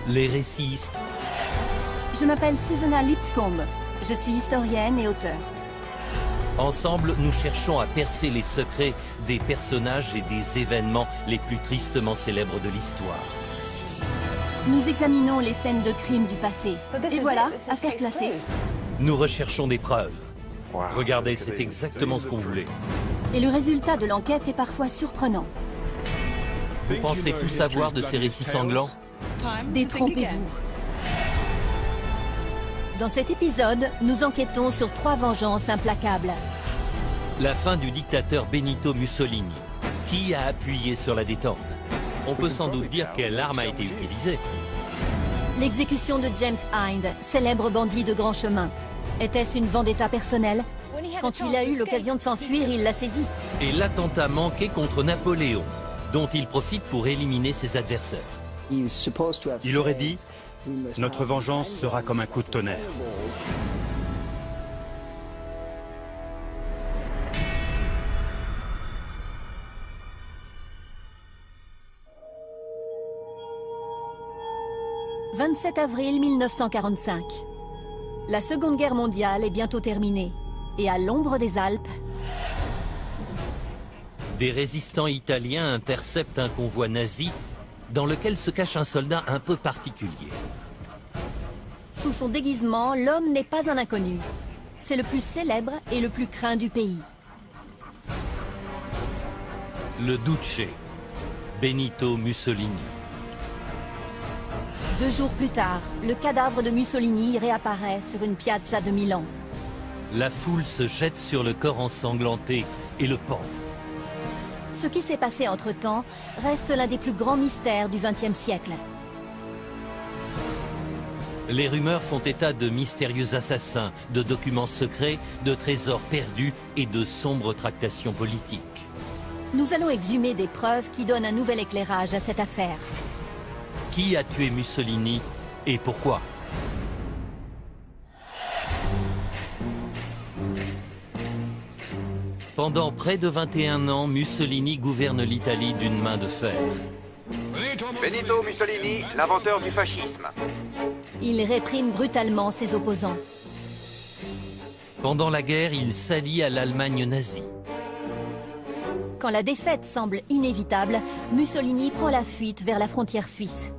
Les récits. Je m'appelle Susanna Lipscomb. Je suis historienne et auteure. Ensemble, nous cherchons à percer les secrets des personnages et des événements les plus tristement célèbres de l'histoire. Nous examinons les scènes de crimes du passé. Et voilà, affaire classée. Nous recherchons des preuves. Regardez, c'est exactement ce qu'on voulait. Et le résultat de l'enquête est parfois surprenant. Vous pensez tout savoir de ces récits sanglants? Détrompez-vous. Dans cet épisode, nous enquêtons sur 3 vengeances implacables. La fin du dictateur Benito Mussolini. Qui a appuyé sur la détente? On peut sans doute dire quelle arme a été utilisée. L'exécution de James Hind, célèbre bandit de grand chemin. Était-ce une vendetta personnelle? Quand il a eu l'occasion de s'enfuir, il l'a saisi. Et l'attentat manqué contre Napoléon, dont il profite pour éliminer ses adversaires. Il aurait dit « Notre vengeance sera comme un coup de tonnerre ». « 27 avril 1945. La Seconde Guerre mondiale est bientôt terminée. Et à l'ombre des Alpes... Des résistants italiens interceptent un convoi nazi dans lequel se cache un soldat un peu particulier. Sous son déguisement, l'homme n'est pas un inconnu. C'est le plus célèbre et le plus craint du pays. Le Duce, Benito Mussolini. 2 jours plus tard, le cadavre de Mussolini réapparaît sur une piazza de Milan. La foule se jette sur le corps ensanglanté et le pend. Ce qui s'est passé entre-temps reste l'un des plus grands mystères du XXe siècle. Les rumeurs font état de mystérieux assassins, de documents secrets, de trésors perdus et de sombres tractations politiques. Nous allons exhumer des preuves qui donnent un nouvel éclairage à cette affaire. Qui a tué Mussolini et pourquoi? Pendant près de 21 ans, Mussolini gouverne l'Italie d'une main de fer. Benito Mussolini, l'inventeur du fascisme. Il réprime brutalement ses opposants. Pendant la guerre, il s'allie à l'Allemagne nazie. Quand la défaite semble inévitable, Mussolini prend la fuite vers la frontière suisse.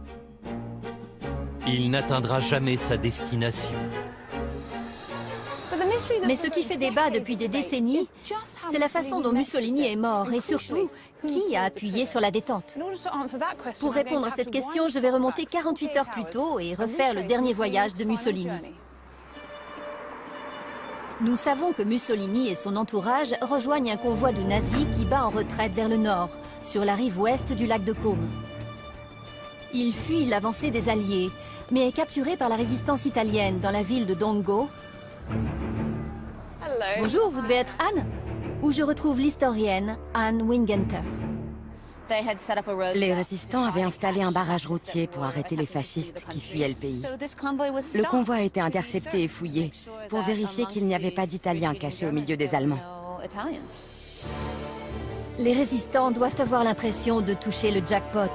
Il n'atteindra jamais sa destination. Mais ce qui fait débat depuis des décennies, c'est la façon dont Mussolini est mort et surtout, qui a appuyé sur la détente. Pour répondre à cette question, je vais remonter 48 heures plus tôt et refaire le dernier voyage de Mussolini. Nous savons que Mussolini et son entourage rejoignent un convoi de nazis qui bat en retraite vers le nord, sur la rive ouest du lac de Côme. Il fuit l'avancée des Alliés, mais est capturé par la résistance italienne dans la ville de Dongo. Bonjour, vous devez être Anne? Où je retrouve l'historienne Anne Wingenter. Les résistants avaient installé un barrage routier pour arrêter les fascistes qui fuyaient le pays. Le convoi a été intercepté et fouillé pour vérifier qu'il n'y avait pas d'Italiens cachés au milieu des Allemands. Les résistants doivent avoir l'impression de toucher le jackpot.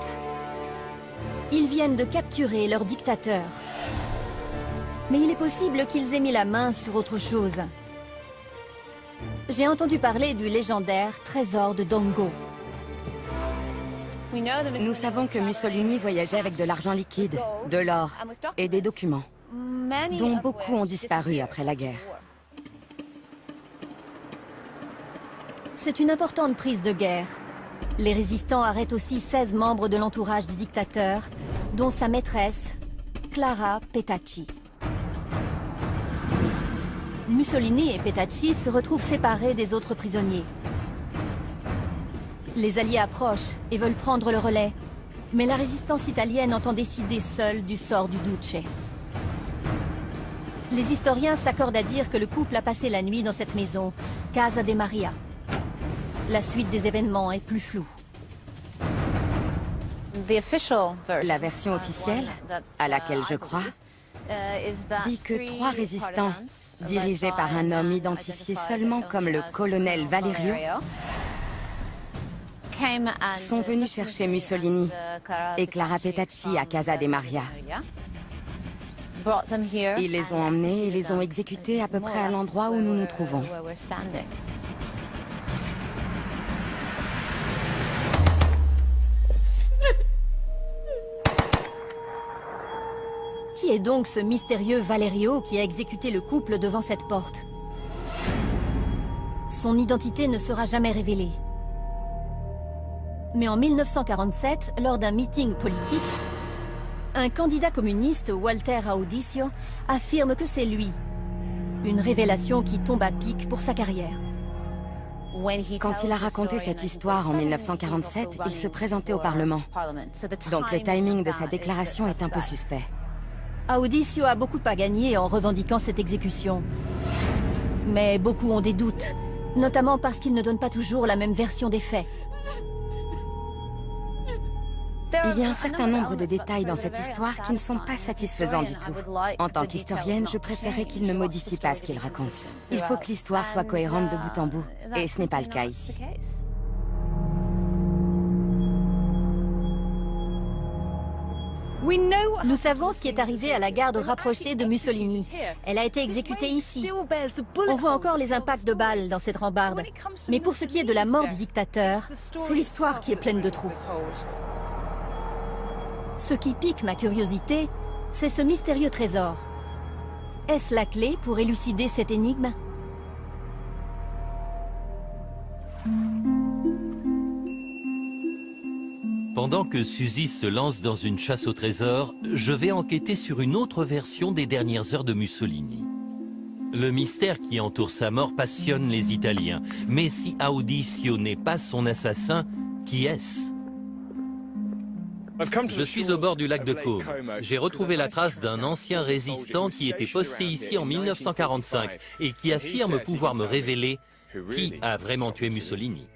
Ils viennent de capturer leur dictateur. Mais il est possible qu'ils aient mis la main sur autre chose. J'ai entendu parler du légendaire trésor de Dongo. Nous savons que Mussolini voyageait avec de l'argent liquide, de l'or et des documents, dont beaucoup ont disparu après la guerre. C'est une importante prise de guerre. Les résistants arrêtent aussi 16 membres de l'entourage du dictateur, dont sa maîtresse, Clara Petacci. Mussolini et Petacci se retrouvent séparés des autres prisonniers. Les Alliés approchent et veulent prendre le relais, mais la résistance italienne entend décider seule du sort du Duce. Les historiens s'accordent à dire que le couple a passé la nuit dans cette maison, Casa de Maria. La suite des événements est plus floue. La version officielle, à laquelle je crois, dit que 3 résistants, dirigés par un homme identifié seulement comme le colonel Valerio, sont venus chercher Mussolini et Clara Petacci à Casa de Maria. Ils les ont emmenés et les ont exécutés à peu près à l'endroit où nous nous trouvons. Qui est donc ce mystérieux Valerio qui a exécuté le couple devant cette porte? Son identité ne sera jamais révélée. Mais en 1947, lors d'un meeting politique, un candidat communiste, Walter Audicio, affirme que c'est lui. Une révélation qui tombe à pic pour sa carrière. Quand il a raconté cette histoire en 1947, il se présentait au Parlement. Donc le timing de sa déclaration est un peu suspect. Audicio a beaucoup à gagner en revendiquant cette exécution. Mais beaucoup ont des doutes, notamment parce qu'il ne donne pas toujours la même version des faits. Il y a un certain nombre de détails dans cette histoire qui ne sont pas satisfaisants du tout. En tant qu'historienne, je préférais qu'il ne modifie pas ce qu'il raconte. Il faut que l'histoire soit cohérente de bout en bout, et ce n'est pas le cas ici. Nous savons ce qui est arrivé à la garde rapprochée de Mussolini. Elle a été exécutée ici. On voit encore les impacts de balles dans cette rambarde. Mais pour ce qui est de la mort du dictateur, c'est l'histoire qui est pleine de trous. Ce qui pique ma curiosité, c'est ce mystérieux trésor. Est-ce la clé pour élucider cette énigme ? Pendant que Suzy se lance dans une chasse au trésor, je vais enquêter sur une autre version des dernières heures de Mussolini. Le mystère qui entoure sa mort passionne les Italiens. Mais si Audicio n'est pas son assassin, qui est-ce ? Je suis au bord du lac de Côme. J'ai retrouvé la trace d'un ancien résistant qui était posté ici en 1945 et qui affirme pouvoir me révéler qui a vraiment tué Mussolini.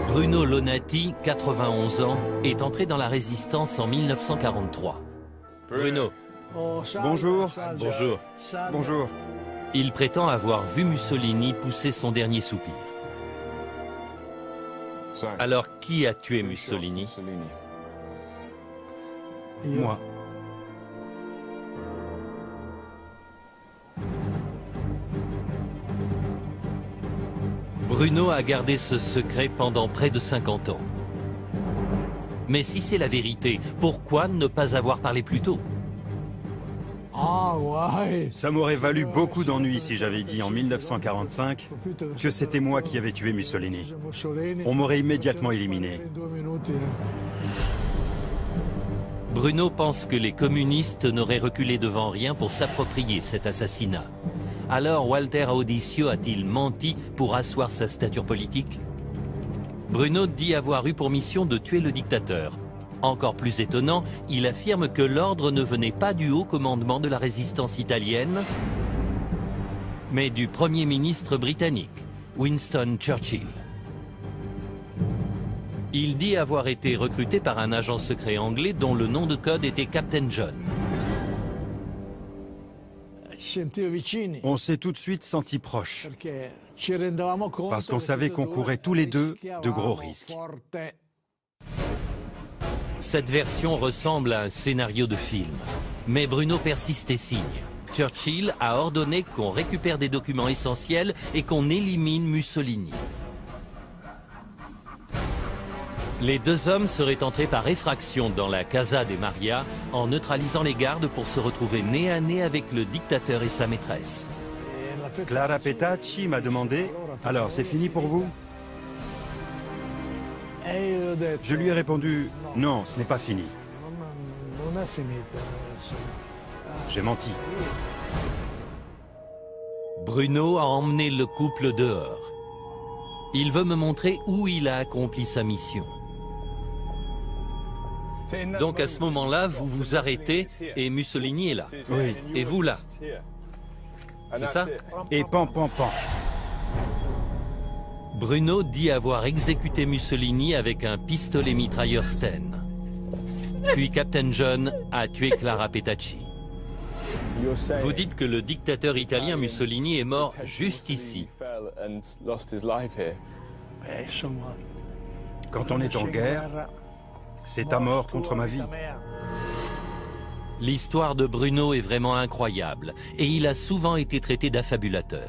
Bruno Lonati, 91 ans, est entré dans la résistance en 1943. Bruno. Bonjour. Bonjour. Bonjour. Il prétend avoir vu Mussolini pousser son dernier soupir. Alors, qui a tué Mussolini? Moi. Bruno a gardé ce secret pendant près de 50 ans. Mais si c'est la vérité, pourquoi ne pas avoir parlé plus tôt? Ça m'aurait valu beaucoup d'ennuis si j'avais dit en 1945 que c'était moi qui avais tué Mussolini. On m'aurait immédiatement éliminé. Bruno pense que les communistes n'auraient reculé devant rien pour s'approprier cet assassinat. Alors Walter Audicio a-t-il menti pour asseoir sa stature politique? Bruno dit avoir eu pour mission de tuer le dictateur. Encore plus étonnant, il affirme que l'ordre ne venait pas du haut commandement de la résistance italienne, mais du Premier ministre britannique, Winston Churchill. Il dit avoir été recruté par un agent secret anglais dont le nom de code était Captain John. On s'est tout de suite sentis proches, parce qu'on savait qu'on courait tous les deux de gros risques. Cette version ressemble à un scénario de film. Mais Bruno persiste et signe. Churchill a ordonné qu'on récupère des documents essentiels et qu'on élimine Mussolini. Les deux hommes seraient entrés par effraction dans la Casa de Maria en neutralisant les gardes pour se retrouver nez à nez avec le dictateur et sa maîtresse. Clara Petacci m'a demandé « Alors, c'est fini pour vous ?» Je lui ai répondu « Non, ce n'est pas fini. » J'ai menti. Bruno a emmené le couple dehors. Il veut me montrer où il a accompli sa mission. Donc à ce moment-là, vous vous arrêtez et Mussolini est là. Oui. Et vous là. C'est ça? Et pan, pan, pan. Bruno dit avoir exécuté Mussolini avec un pistolet mitrailleur Sten. Puis Captain John a tué Clara Petacci. Vous dites que le dictateur italien Mussolini est mort juste ici, Quand on est en guerre, c'est ta mort contre ma vie. L'histoire de Bruno est vraiment incroyable et il a souvent été traité d'affabulateur.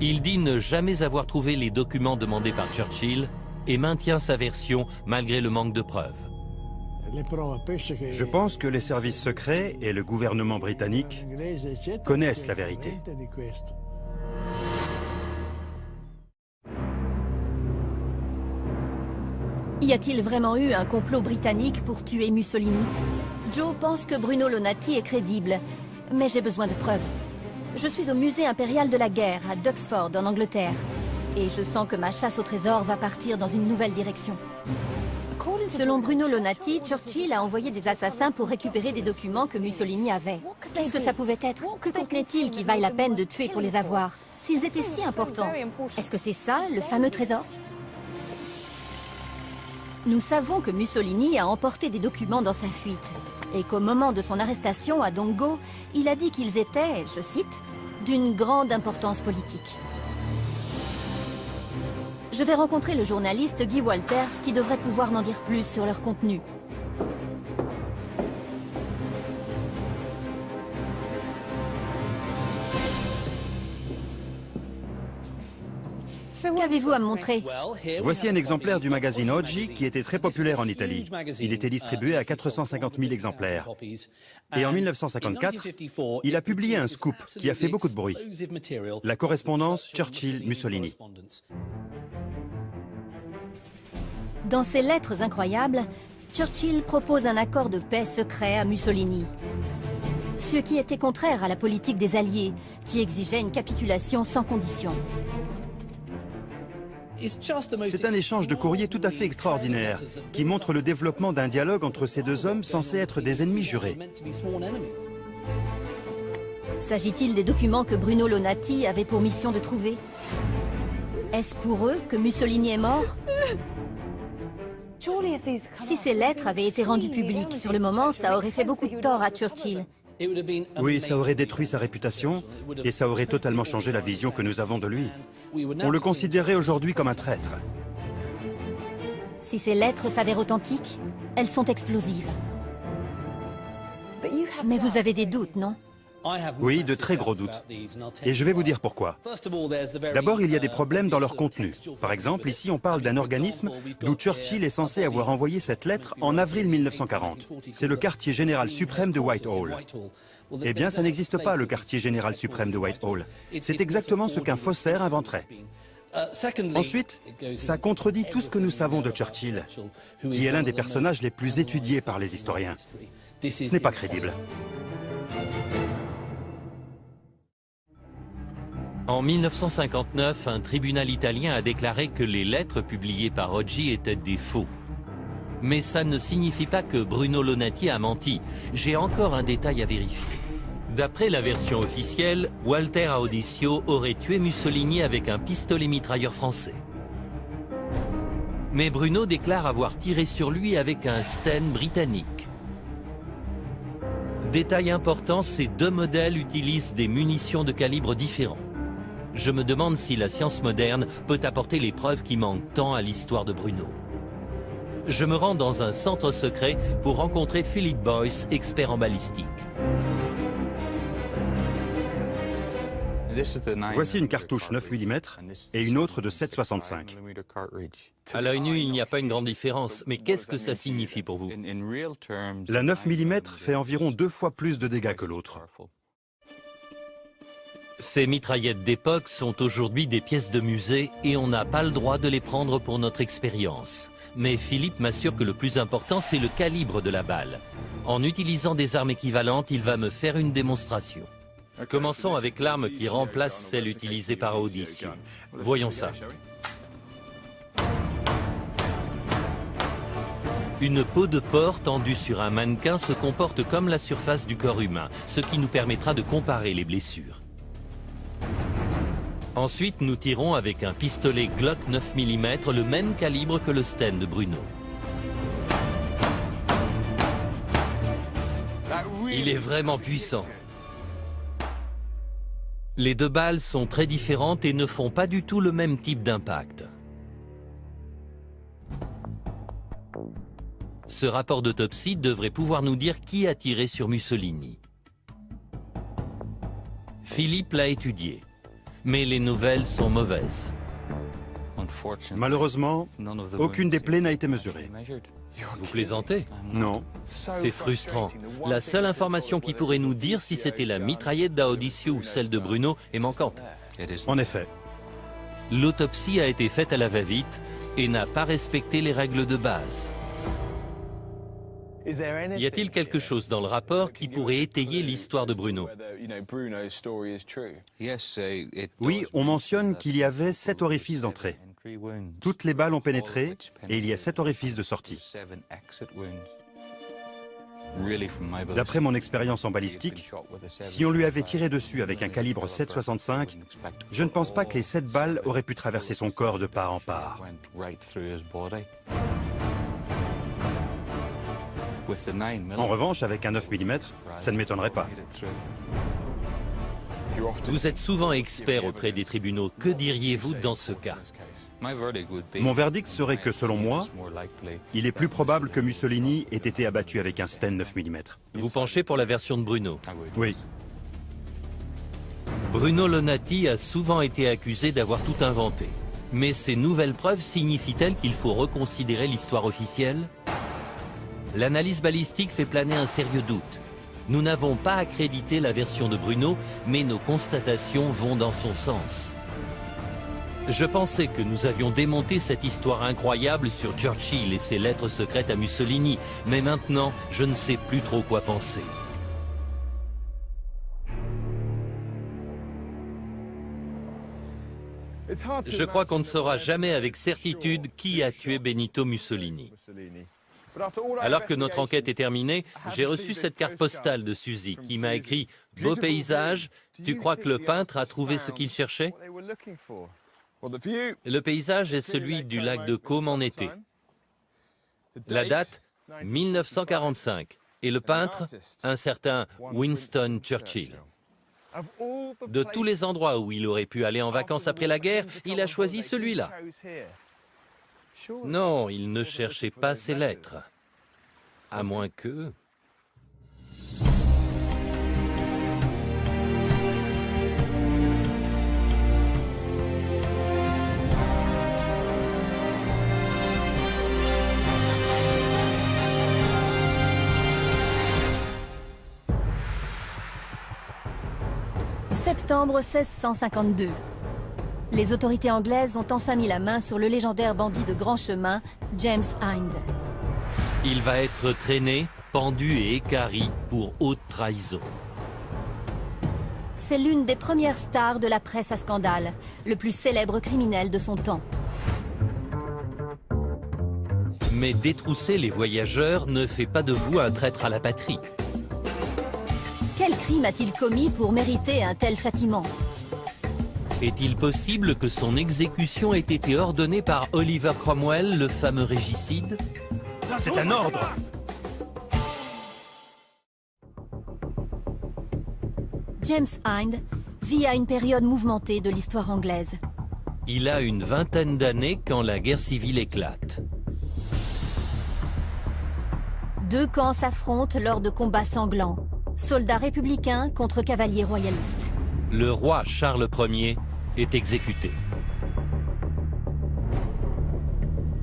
Il dit ne jamais avoir trouvé les documents demandés par Churchill et maintient sa version malgré le manque de preuves. Je pense que les services secrets et le gouvernement britannique connaissent la vérité. Y a-t-il vraiment eu un complot britannique pour tuer Mussolini? Joe pense que Bruno Lonati est crédible, mais j'ai besoin de preuves. Je suis au musée impérial de la guerre, à Duxford, en Angleterre. Et je sens que ma chasse au trésor va partir dans une nouvelle direction. Selon Bruno Lonati, Churchill a envoyé des assassins pour récupérer des documents que Mussolini avait. Qu'est-ce que ça pouvait être? Que contenait-il qui vaille la peine de tuer pour les avoir? S'ils étaient si importants, est-ce que c'est ça, le fameux trésor? Nous savons que Mussolini a emporté des documents dans sa fuite et qu'au moment de son arrestation à Dongo, il a dit qu'ils étaient, je cite, d'une grande importance politique. Je vais rencontrer le journaliste Guy Walters qui devrait pouvoir m'en dire plus sur leur contenu. Qu'avez-vous à me montrer? Voici un exemplaire du magazine Oggi qui était très populaire en Italie. Il était distribué à 450 000 exemplaires. Et en 1954, il a publié un scoop qui a fait beaucoup de bruit. La correspondance Churchill-Mussolini. Dans ses lettres incroyables, Churchill propose un accord de paix secret à Mussolini. Ce qui était contraire à la politique des Alliés, qui exigeait une capitulation sans condition. C'est un échange de courrier tout à fait extraordinaire, qui montre le développement d'un dialogue entre ces deux hommes censés être des ennemis jurés. S'agit-il des documents que Bruno Lonati avait pour mission de trouver? Est-ce pour eux que Mussolini est mort? Si ces lettres avaient été rendues publiques, sur le moment, ça aurait fait beaucoup de tort à Churchill. Oui, ça aurait détruit sa réputation et ça aurait totalement changé la vision que nous avons de lui. On le considérait aujourd'hui comme un traître. Si ces lettres s'avèrent authentiques, elles sont explosives. Mais vous avez des doutes, non? Oui, de très gros doutes. Et je vais vous dire pourquoi. D'abord, il y a des problèmes dans leur contenu. Par exemple, ici, on parle d'un organisme d'où Churchill est censé avoir envoyé cette lettre en avril 1940. C'est le quartier général suprême de Whitehall. Eh bien, ça n'existe pas, le quartier général suprême de Whitehall. C'est exactement ce qu'un faussaire inventerait. Ensuite, ça contredit tout ce que nous savons de Churchill, qui est l'un des personnages les plus étudiés par les historiens. Ce n'est pas crédible. En 1959, un tribunal italien a déclaré que les lettres publiées par Oggi étaient des faux. Mais ça ne signifie pas que Bruno Lonati a menti. J'ai encore un détail à vérifier. D'après la version officielle, Walter Audisio aurait tué Mussolini avec un pistolet mitrailleur français. Mais Bruno déclare avoir tiré sur lui avec un Sten britannique. Détail important, ces deux modèles utilisent des munitions de calibre différents. Je me demande si la science moderne peut apporter les preuves qui manquent tant à l'histoire de Bruno. Je me rends dans un centre secret pour rencontrer Philip Boyce, expert en balistique. Voici une cartouche 9 mm et une autre de 7,65. À l'œil nu, il n'y a pas une grande différence, mais qu'est-ce que ça signifie pour vous? La 9 mm fait environ 2 fois plus de dégâts que l'autre. Ces mitraillettes d'époque sont aujourd'hui des pièces de musée et on n'a pas le droit de les prendre pour notre expérience. Mais Philippe m'assure que le plus important, c'est le calibre de la balle. En utilisant des armes équivalentes, il va me faire une démonstration. Commençons avec l'arme qui remplace celle utilisée par Audisio. Voyons ça. Une peau de porc tendue sur un mannequin se comporte comme la surface du corps humain, ce qui nous permettra de comparer les blessures. Ensuite, nous tirons avec un pistolet Glock 9 mm, le même calibre que le Sten de Bruno. Il est vraiment puissant. Les deux balles sont très différentes et ne font pas du tout le même type d'impact. Ce rapport d'autopsie devrait pouvoir nous dire qui a tiré sur Mussolini. Philippe l'a étudié, mais les nouvelles sont mauvaises. Malheureusement, aucune des plaies n'a été mesurée. Vous plaisantez? Non. C'est frustrant. La seule information qui pourrait nous dire si c'était la mitraillette d'Audisio ou celle de Bruno est manquante. En effet. L'autopsie a été faite à la va-vite et n'a pas respecté les règles de base. Y a-t-il quelque chose dans le rapport qui pourrait étayer l'histoire de Bruno? Oui, on mentionne qu'il y avait 7 orifices d'entrée. Toutes les balles ont pénétré et il y a 7 orifices de sortie. D'après mon expérience en balistique, si on lui avait tiré dessus avec un calibre 7,65, je ne pense pas que les 7 balles auraient pu traverser son corps de part en part. En revanche, avec un 9 mm, ça ne m'étonnerait pas. Vous êtes souvent expert auprès des tribunaux. Que diriez-vous dans ce cas? Mon verdict serait que, selon moi, il est plus probable que Mussolini ait été abattu avec un Sten 9 mm. Vous penchez pour la version de Bruno? Oui. Bruno Lonati a souvent été accusé d'avoir tout inventé. Mais ces nouvelles preuves signifient-elles qu'il faut reconsidérer l'histoire officielle? L'analyse balistique fait planer un sérieux doute. Nous n'avons pas accrédité la version de Bruno, mais nos constatations vont dans son sens. Je pensais que nous avions démonté cette histoire incroyable sur Churchill et ses lettres secrètes à Mussolini, mais maintenant, je ne sais plus trop quoi penser. Je crois qu'on ne saura jamais avec certitude qui a tué Benito Mussolini. Alors que notre enquête est terminée, j'ai reçu cette carte postale de Suzy qui m'a écrit « Beau paysage, tu crois que le peintre a trouvé ce qu'il cherchait ?» Le paysage est celui du lac de Côme en été. La date, 1945. Et le peintre, un certain Winston Churchill. De tous les endroits où il aurait pu aller en vacances après la guerre, il a choisi celui-là. Non, il ne cherchait pas ces lettres. À moins que... Septembre 1652. Les autorités anglaises ont enfin mis la main sur le légendaire bandit de grand chemin, James Hind. Il va être traîné, pendu et équarri pour haute trahison. C'est l'une des premières stars de la presse à scandale, le plus célèbre criminel de son temps. Mais détrousser les voyageurs ne fait pas de vous un traître à la patrie. Quel crime a-t-il commis pour mériter un tel châtiment? Est-il possible que son exécution ait été ordonnée par Oliver Cromwell, le fameux régicide? C'est un ordre! James Hind vit à une période mouvementée de l'histoire anglaise. Il a une vingtaine d'années quand la guerre civile éclate. Deux camps s'affrontent lors de combats sanglants. Soldats républicains contre cavaliers royalistes. Le roi Charles Ier est exécuté.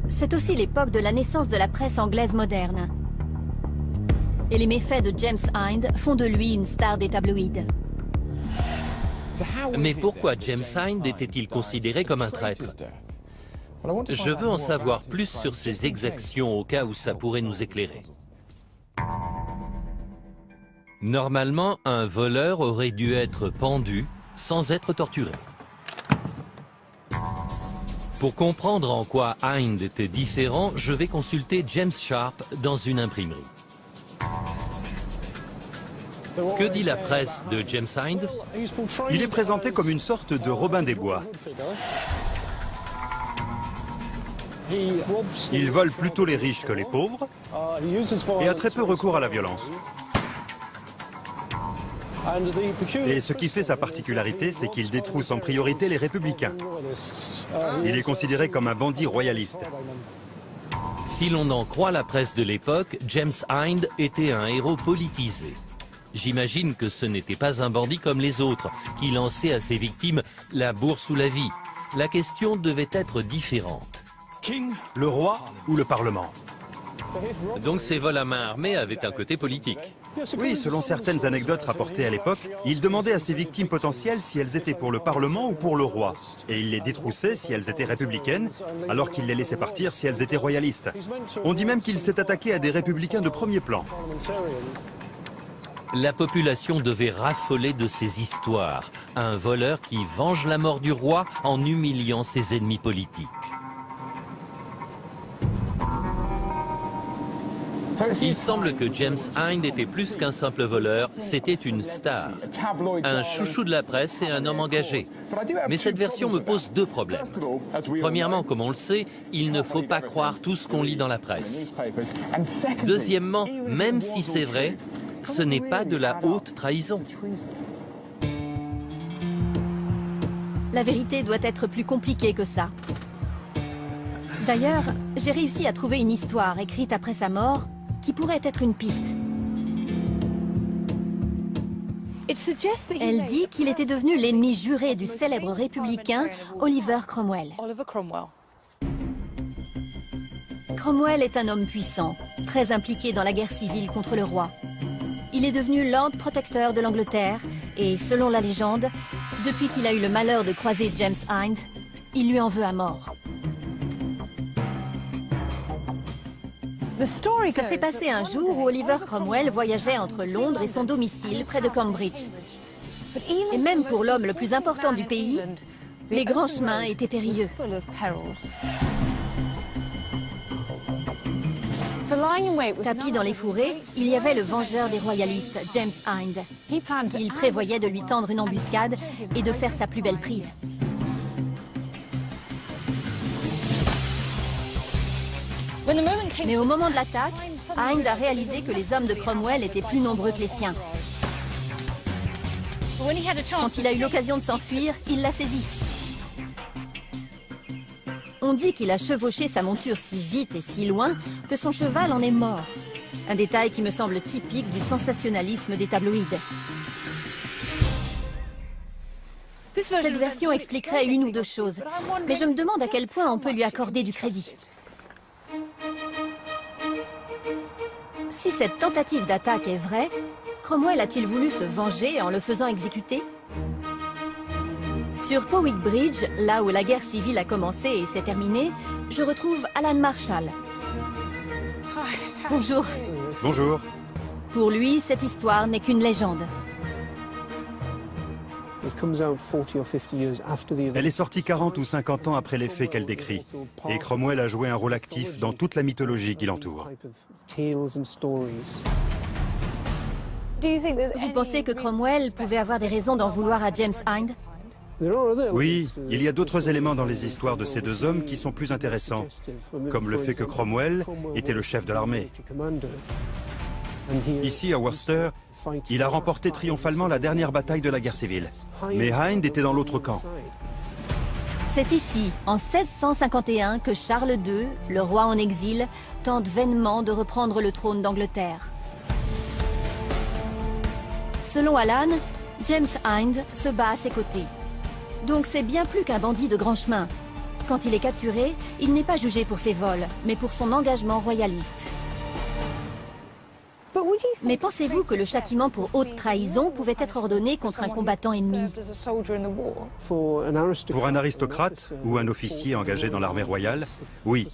C'est aussi l'époque de la naissance de la presse anglaise moderne. Et les méfaits de James Hind font de lui une star des tabloïds. Mais pourquoi James Hind était-il considéré comme un traître? Je veux en savoir plus sur ses exactions au cas où ça pourrait nous éclairer. Normalement, un voleur aurait dû être pendu sans être torturé. Pour comprendre en quoi Hind était différent, je vais consulter James Sharp dans une imprimerie. Que dit la presse de James Hind? Il est présenté comme une sorte de Robin des Bois. Il vole plutôt les riches que les pauvres et a très peu recours à la violence. Et ce qui fait sa particularité, c'est qu'il détrousse en priorité les républicains. Il est considéré comme un bandit royaliste. Si l'on en croit la presse de l'époque, James Hind était un héros politisé. J'imagine que ce n'était pas un bandit comme les autres, qui lançait à ses victimes la bourse ou la vie. La question devait être différente. Le roi ou le Parlement? Donc ces vols à main armée avaient un côté politique. Oui, selon certaines anecdotes rapportées à l'époque, il demandait à ses victimes potentielles si elles étaient pour le Parlement ou pour le roi. Et il les détroussait si elles étaient républicaines, alors qu'il les laissait partir si elles étaient royalistes. On dit même qu'il s'est attaqué à des républicains de premier plan. La population devait raffoler de ces histoires. Un voleur qui venge la mort du roi en humiliant ses ennemis politiques. Il semble que James Hind était plus qu'un simple voleur, c'était une star. Un chouchou de la presse et un homme engagé. Mais cette version me pose deux problèmes. Premièrement, comme on le sait, il ne faut pas croire tout ce qu'on lit dans la presse. Deuxièmement, même si c'est vrai, ce n'est pas de la haute trahison. La vérité doit être plus compliquée que ça. D'ailleurs, j'ai réussi à trouver une histoire écrite après sa mort qui pourrait être une piste. Elle dit qu'il était devenu l'ennemi juré du célèbre républicain Oliver Cromwell. Cromwell est un homme puissant, très impliqué dans la guerre civile contre le roi. Il est devenu Lord Protecteur de l'Angleterre et, selon la légende, depuis qu'il a eu le malheur de croiser James Hind, il lui en veut à mort. Ça s'est passé un jour où Oliver Cromwell voyageait entre Londres et son domicile près de Cambridge. Et même pour l'homme le plus important du pays, les grands chemins étaient périlleux. Tapi dans les fourrés, il y avait le vengeur des royalistes, James Hind. Il prévoyait de lui tendre une embuscade et de faire sa plus belle prise. Mais au moment de l'attaque, Hind a réalisé que les hommes de Cromwell étaient plus nombreux que les siens. Quand il a eu l'occasion de s'enfuir, il l'a saisi. On dit qu'il a chevauché sa monture si vite et si loin que son cheval en est mort. Un détail qui me semble typique du sensationnalisme des tabloïds. Cette version expliquerait une ou deux choses, mais je me demande à quel point on peut lui accorder du crédit. Si cette tentative d'attaque est vraie, Cromwell a-t-il voulu se venger en le faisant exécuter? Sur Powick Bridge, là où la guerre civile a commencé et s'est terminée, je retrouve Alan Marshall. Bonjour. Bonjour. Pour lui, cette histoire n'est qu'une légende. Elle est sortie 40 ou 50 ans après les faits qu'elle décrit. Et Cromwell a joué un rôle actif dans toute la mythologie qui l'entoure. Vous pensez que Cromwell pouvait avoir des raisons d'en vouloir à James Hind? Oui, il y a d'autres éléments dans les histoires de ces deux hommes qui sont plus intéressants, comme le fait que Cromwell était le chef de l'armée. Ici, à Worcester, il a remporté triomphalement la dernière bataille de la guerre civile. Mais Hind était dans l'autre camp. C'est ici, en 1651, que Charles II, le roi en exil, tente vainement de reprendre le trône d'Angleterre. Selon Alan, James Hind se bat à ses côtés. Donc c'est bien plus qu'un bandit de grand chemin. Quand il est capturé, il n'est pas jugé pour ses vols, mais pour son engagement royaliste. Mais pensez-vous que le châtiment pour haute trahison pouvait être ordonné contre un combattant ennemi? Pour un aristocrate ou un officier engagé dans l'armée royale, oui.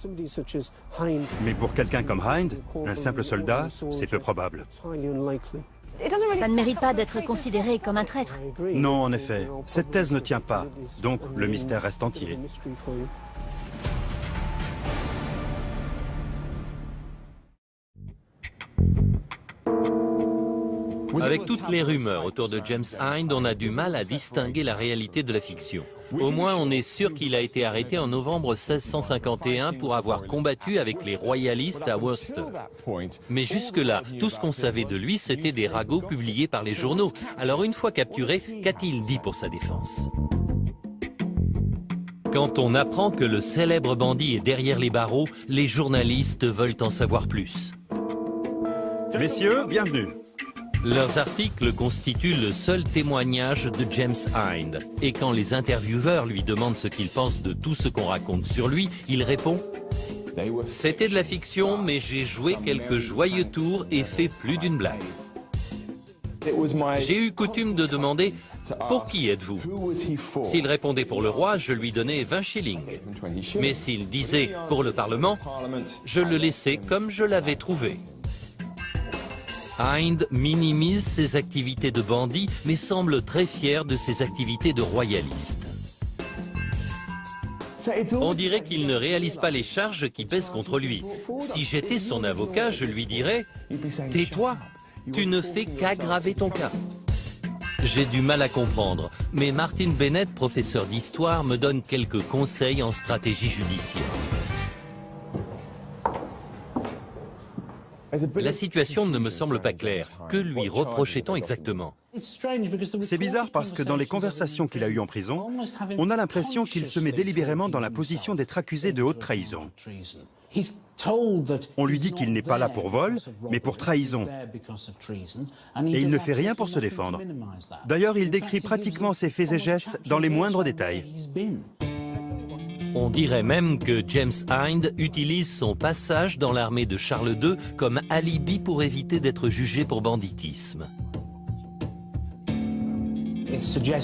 Mais pour quelqu'un comme Hind, un simple soldat, c'est peu probable. Ça ne mérite pas d'être considéré comme un traître. Non, en effet. Cette thèse ne tient pas. Donc, le mystère reste entier. Avec toutes les rumeurs autour de James Hind, on a du mal à distinguer la réalité de la fiction. Au moins, on est sûr qu'il a été arrêté en novembre 1651 pour avoir combattu avec les royalistes à Worcester. Mais jusque-là, tout ce qu'on savait de lui, c'était des ragots publiés par les journaux. Alors une fois capturé, qu'a-t-il dit pour sa défense? Quand on apprend que le célèbre bandit est derrière les barreaux, les journalistes veulent en savoir plus. Messieurs, bienvenue. Leurs articles constituent le seul témoignage de James Hind. Et quand les intervieweurs lui demandent ce qu'il pense de tout ce qu'on raconte sur lui, il répond « C'était de la fiction, mais j'ai joué quelques joyeux tours et fait plus d'une blague. J'ai eu coutume de demander « Pour qui êtes-vous » S'il répondait pour le roi, je lui donnais 20 shillings. Mais s'il disait « Pour le Parlement », je le laissais comme je l'avais trouvé. Hind minimise ses activités de bandit, mais semble très fier de ses activités de royaliste. On dirait qu'il ne réalise pas les charges qui pèsent contre lui. Si j'étais son avocat, je lui dirais « Tais-toi, tu ne fais qu'aggraver ton cas ». J'ai du mal à comprendre, mais Martin Bennett, professeur d'histoire, me donne quelques conseils en stratégie judiciaire. La situation ne me semble pas claire. Que lui reprochait-on exactement? C'est bizarre parce que dans les conversations qu'il a eues en prison, on a l'impression qu'il se met délibérément dans la position d'être accusé de haute trahison. On lui dit qu'il n'est pas là pour vol, mais pour trahison. Et il ne fait rien pour se défendre. D'ailleurs, il décrit pratiquement ses faits et gestes dans les moindres détails. On dirait même que James Hind utilise son passage dans l'armée de Charles II comme alibi pour éviter d'être jugé pour banditisme.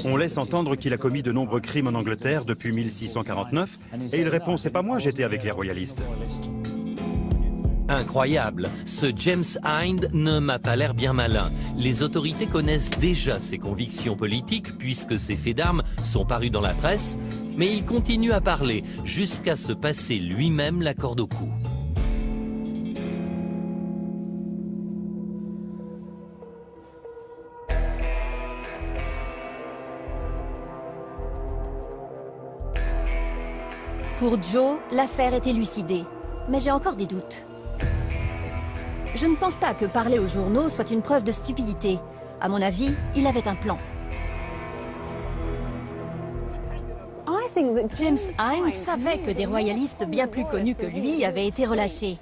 On laisse entendre qu'il a commis de nombreux crimes en Angleterre depuis 1649, et il répond « C'est pas moi, j'étais avec les royalistes ». Incroyable, ce James Hind ne m'a pas l'air bien malin. Les autorités connaissent déjà ses convictions politiques puisque ses faits d'armes sont parus dans la presse, mais il continue à parler jusqu'à se passer lui-même la corde au cou. Pour Joe, l'affaire est élucidée, mais j'ai encore des doutes. Je ne pense pas que parler aux journaux soit une preuve de stupidité. À mon avis, il avait un plan. James Hind savait que des royalistes bien plus connus que lui avaient été relâchés.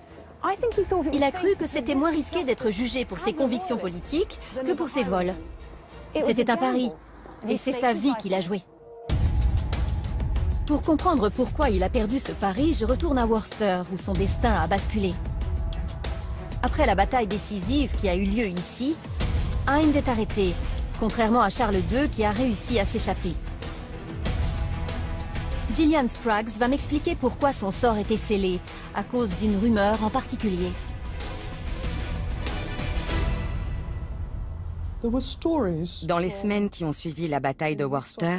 Il a cru que c'était moins risqué d'être jugé pour ses convictions politiques que pour ses vols. C'était un pari, et c'est sa vie qu'il a joué. Pour comprendre pourquoi il a perdu ce pari, je retourne à Worcester, où son destin a basculé. Après la bataille décisive qui a eu lieu ici, Hind est arrêté, contrairement à Charles II qui a réussi à s'échapper. Gillian Spraggs va m'expliquer pourquoi son sort était scellé, à cause d'une rumeur en particulier. Dans les semaines qui ont suivi la bataille de Worcester,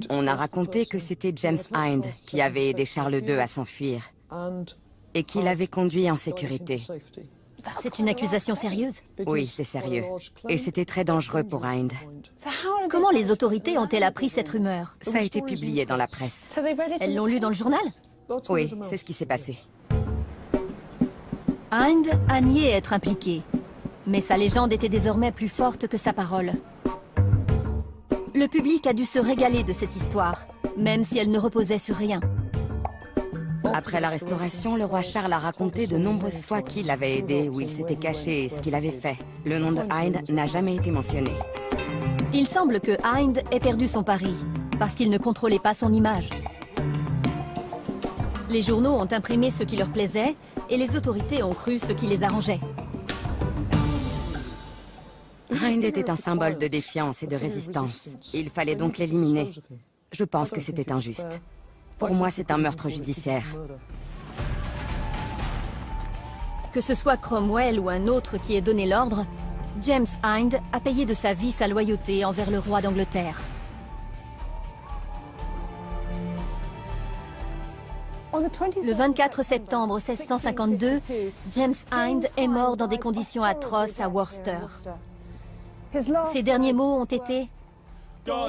on a raconté que c'était James Hind qui avait aidé Charles II à s'enfuir et qui l'avait conduit en sécurité. C'est une accusation sérieuse? Oui, c'est sérieux. Et c'était très dangereux pour Hind. Comment les autorités ont-elles appris cette rumeur? Ça a été publié dans la presse. Elles l'ont lu dans le journal? Oui, c'est ce qui s'est passé. Hind a nié être impliqué, mais sa légende était désormais plus forte que sa parole. Le public a dû se régaler de cette histoire, même si elle ne reposait sur rien. Après la Restauration, le roi Charles a raconté de nombreuses fois qui l'avait aidé, où il s'était caché et ce qu'il avait fait. Le nom de Hind n'a jamais été mentionné. Il semble que Hind ait perdu son pari, parce qu'il ne contrôlait pas son image. Les journaux ont imprimé ce qui leur plaisait, et les autorités ont cru ce qui les arrangeait. Hind était un symbole de défiance et de résistance. Il fallait donc l'éliminer. Je pense que c'était injuste. Pour moi, c'est un meurtre judiciaire. Que ce soit Cromwell ou un autre qui ait donné l'ordre, James Hind a payé de sa vie sa loyauté envers le roi d'Angleterre. Le 24 septembre 1652, James Hind est mort dans des conditions atroces à Worcester. Ses derniers mots ont été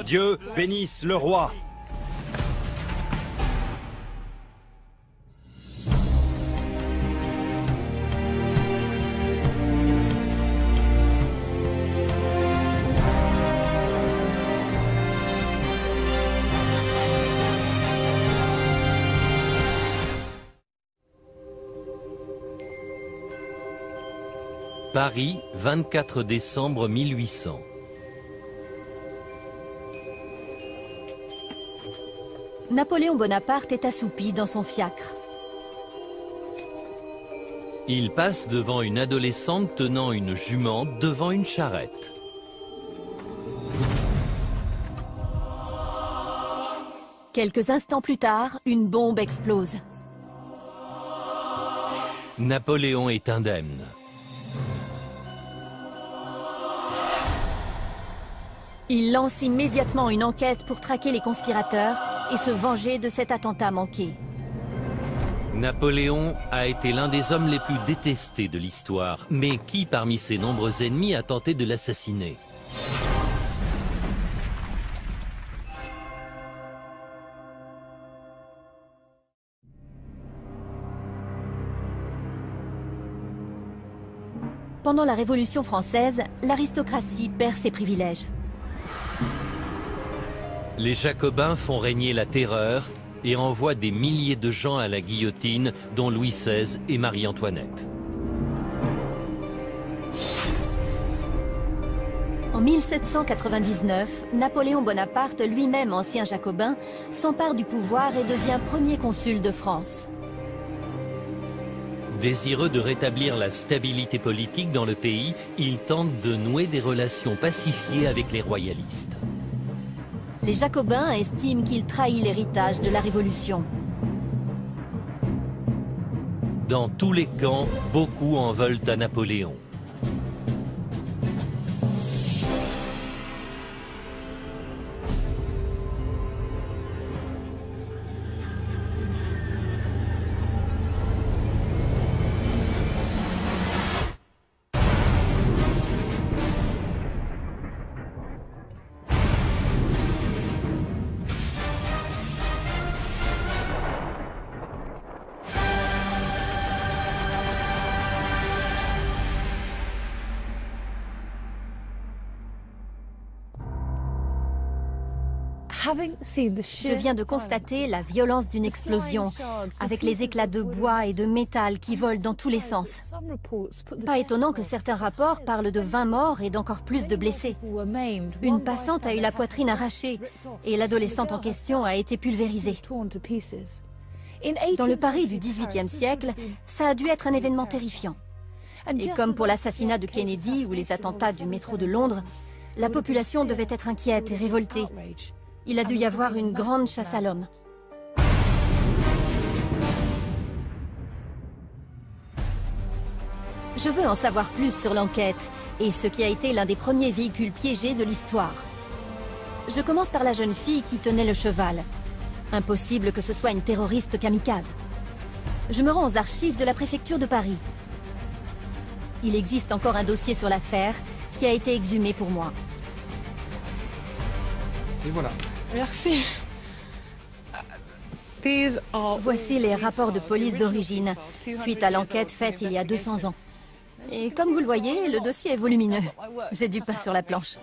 Dieu bénisse le roi. Paris, 24 décembre 1800. Napoléon Bonaparte est assoupi dans son fiacre. Il passe devant une adolescente tenant une jument devant une charrette. Quelques instants plus tard, une bombe explose. Napoléon est indemne. Il lance immédiatement une enquête pour traquer les conspirateurs et se venger de cet attentat manqué. Napoléon a été l'un des hommes les plus détestés de l'histoire. Mais qui parmi ses nombreux ennemis a tenté de l'assassiner? Pendant la Révolution française, l'aristocratie perd ses privilèges. Les Jacobins font régner la terreur et envoient des milliers de gens à la guillotine, dont Louis XVI et Marie-Antoinette. En 1799, Napoléon Bonaparte, lui-même ancien jacobin, s'empare du pouvoir et devient premier consul de France. Désireux de rétablir la stabilité politique dans le pays, il tente de nouer des relations pacifiées avec les royalistes. Les Jacobins estiment qu'il trahit l'héritage de la Révolution. Dans tous les camps, beaucoup en veulent à Napoléon. Je viens de constater la violence d'une explosion, avec les éclats de bois et de métal qui volent dans tous les sens. Pas étonnant que certains rapports parlent de 20 morts et d'encore plus de blessés. Une passante a eu la poitrine arrachée et l'adolescente en question a été pulvérisée. Dans le Paris du XVIIIe siècle, ça a dû être un événement terrifiant. Et comme pour l'assassinat de Kennedy ou les attentats du métro de Londres, la population devait être inquiète et révoltée. Il a dû y avoir une grande chasse à l'homme. Je veux en savoir plus sur l'enquête et ce qui a été l'un des premiers véhicules piégés de l'histoire. Je commence par la jeune fille qui tenait le cheval. Impossible que ce soit une terroriste kamikaze. Je me rends aux archives de la préfecture de Paris. Il existe encore un dossier sur l'affaire qui a été exhumé pour moi. Et voilà. Merci. Voici les rapports de police d'origine, suite à l'enquête faite il y a 200 ans. Et comme vous le voyez, le dossier est volumineux. J'ai du pain sur la planche.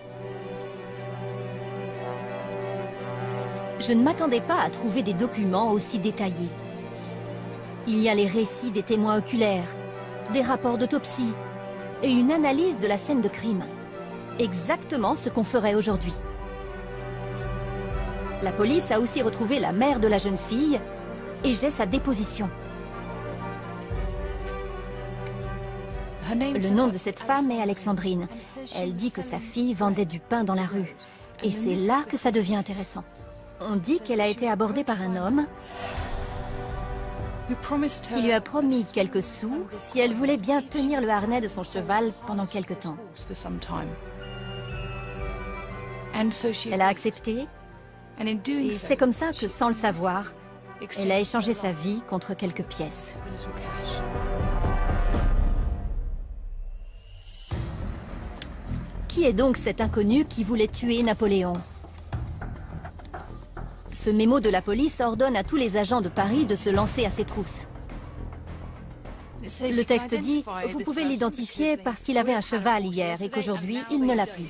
Je ne m'attendais pas à trouver des documents aussi détaillés. Il y a les récits des témoins oculaires, des rapports d'autopsie et une analyse de la scène de crime. Exactement ce qu'on ferait aujourd'hui. La police a aussi retrouvé la mère de la jeune fille et j'ai sa déposition. Le nom de cette femme est Alexandrine. Elle dit que sa fille vendait du pain dans la rue. Et c'est là que ça devient intéressant. On dit qu'elle a été abordée par un homme qui lui a promis quelques sous si elle voulait bien tenir le harnais de son cheval pendant quelque temps. Elle a accepté. Et c'est comme ça que, sans le savoir, elle a échangé sa vie contre quelques pièces. Qui est donc cet inconnu qui voulait tuer Napoléon? Ce mémo de la police ordonne à tous les agents de Paris de se lancer à ses trousses. Le texte dit « Vous pouvez l'identifier parce qu'il avait un cheval hier et qu'aujourd'hui, il ne l'a plus. »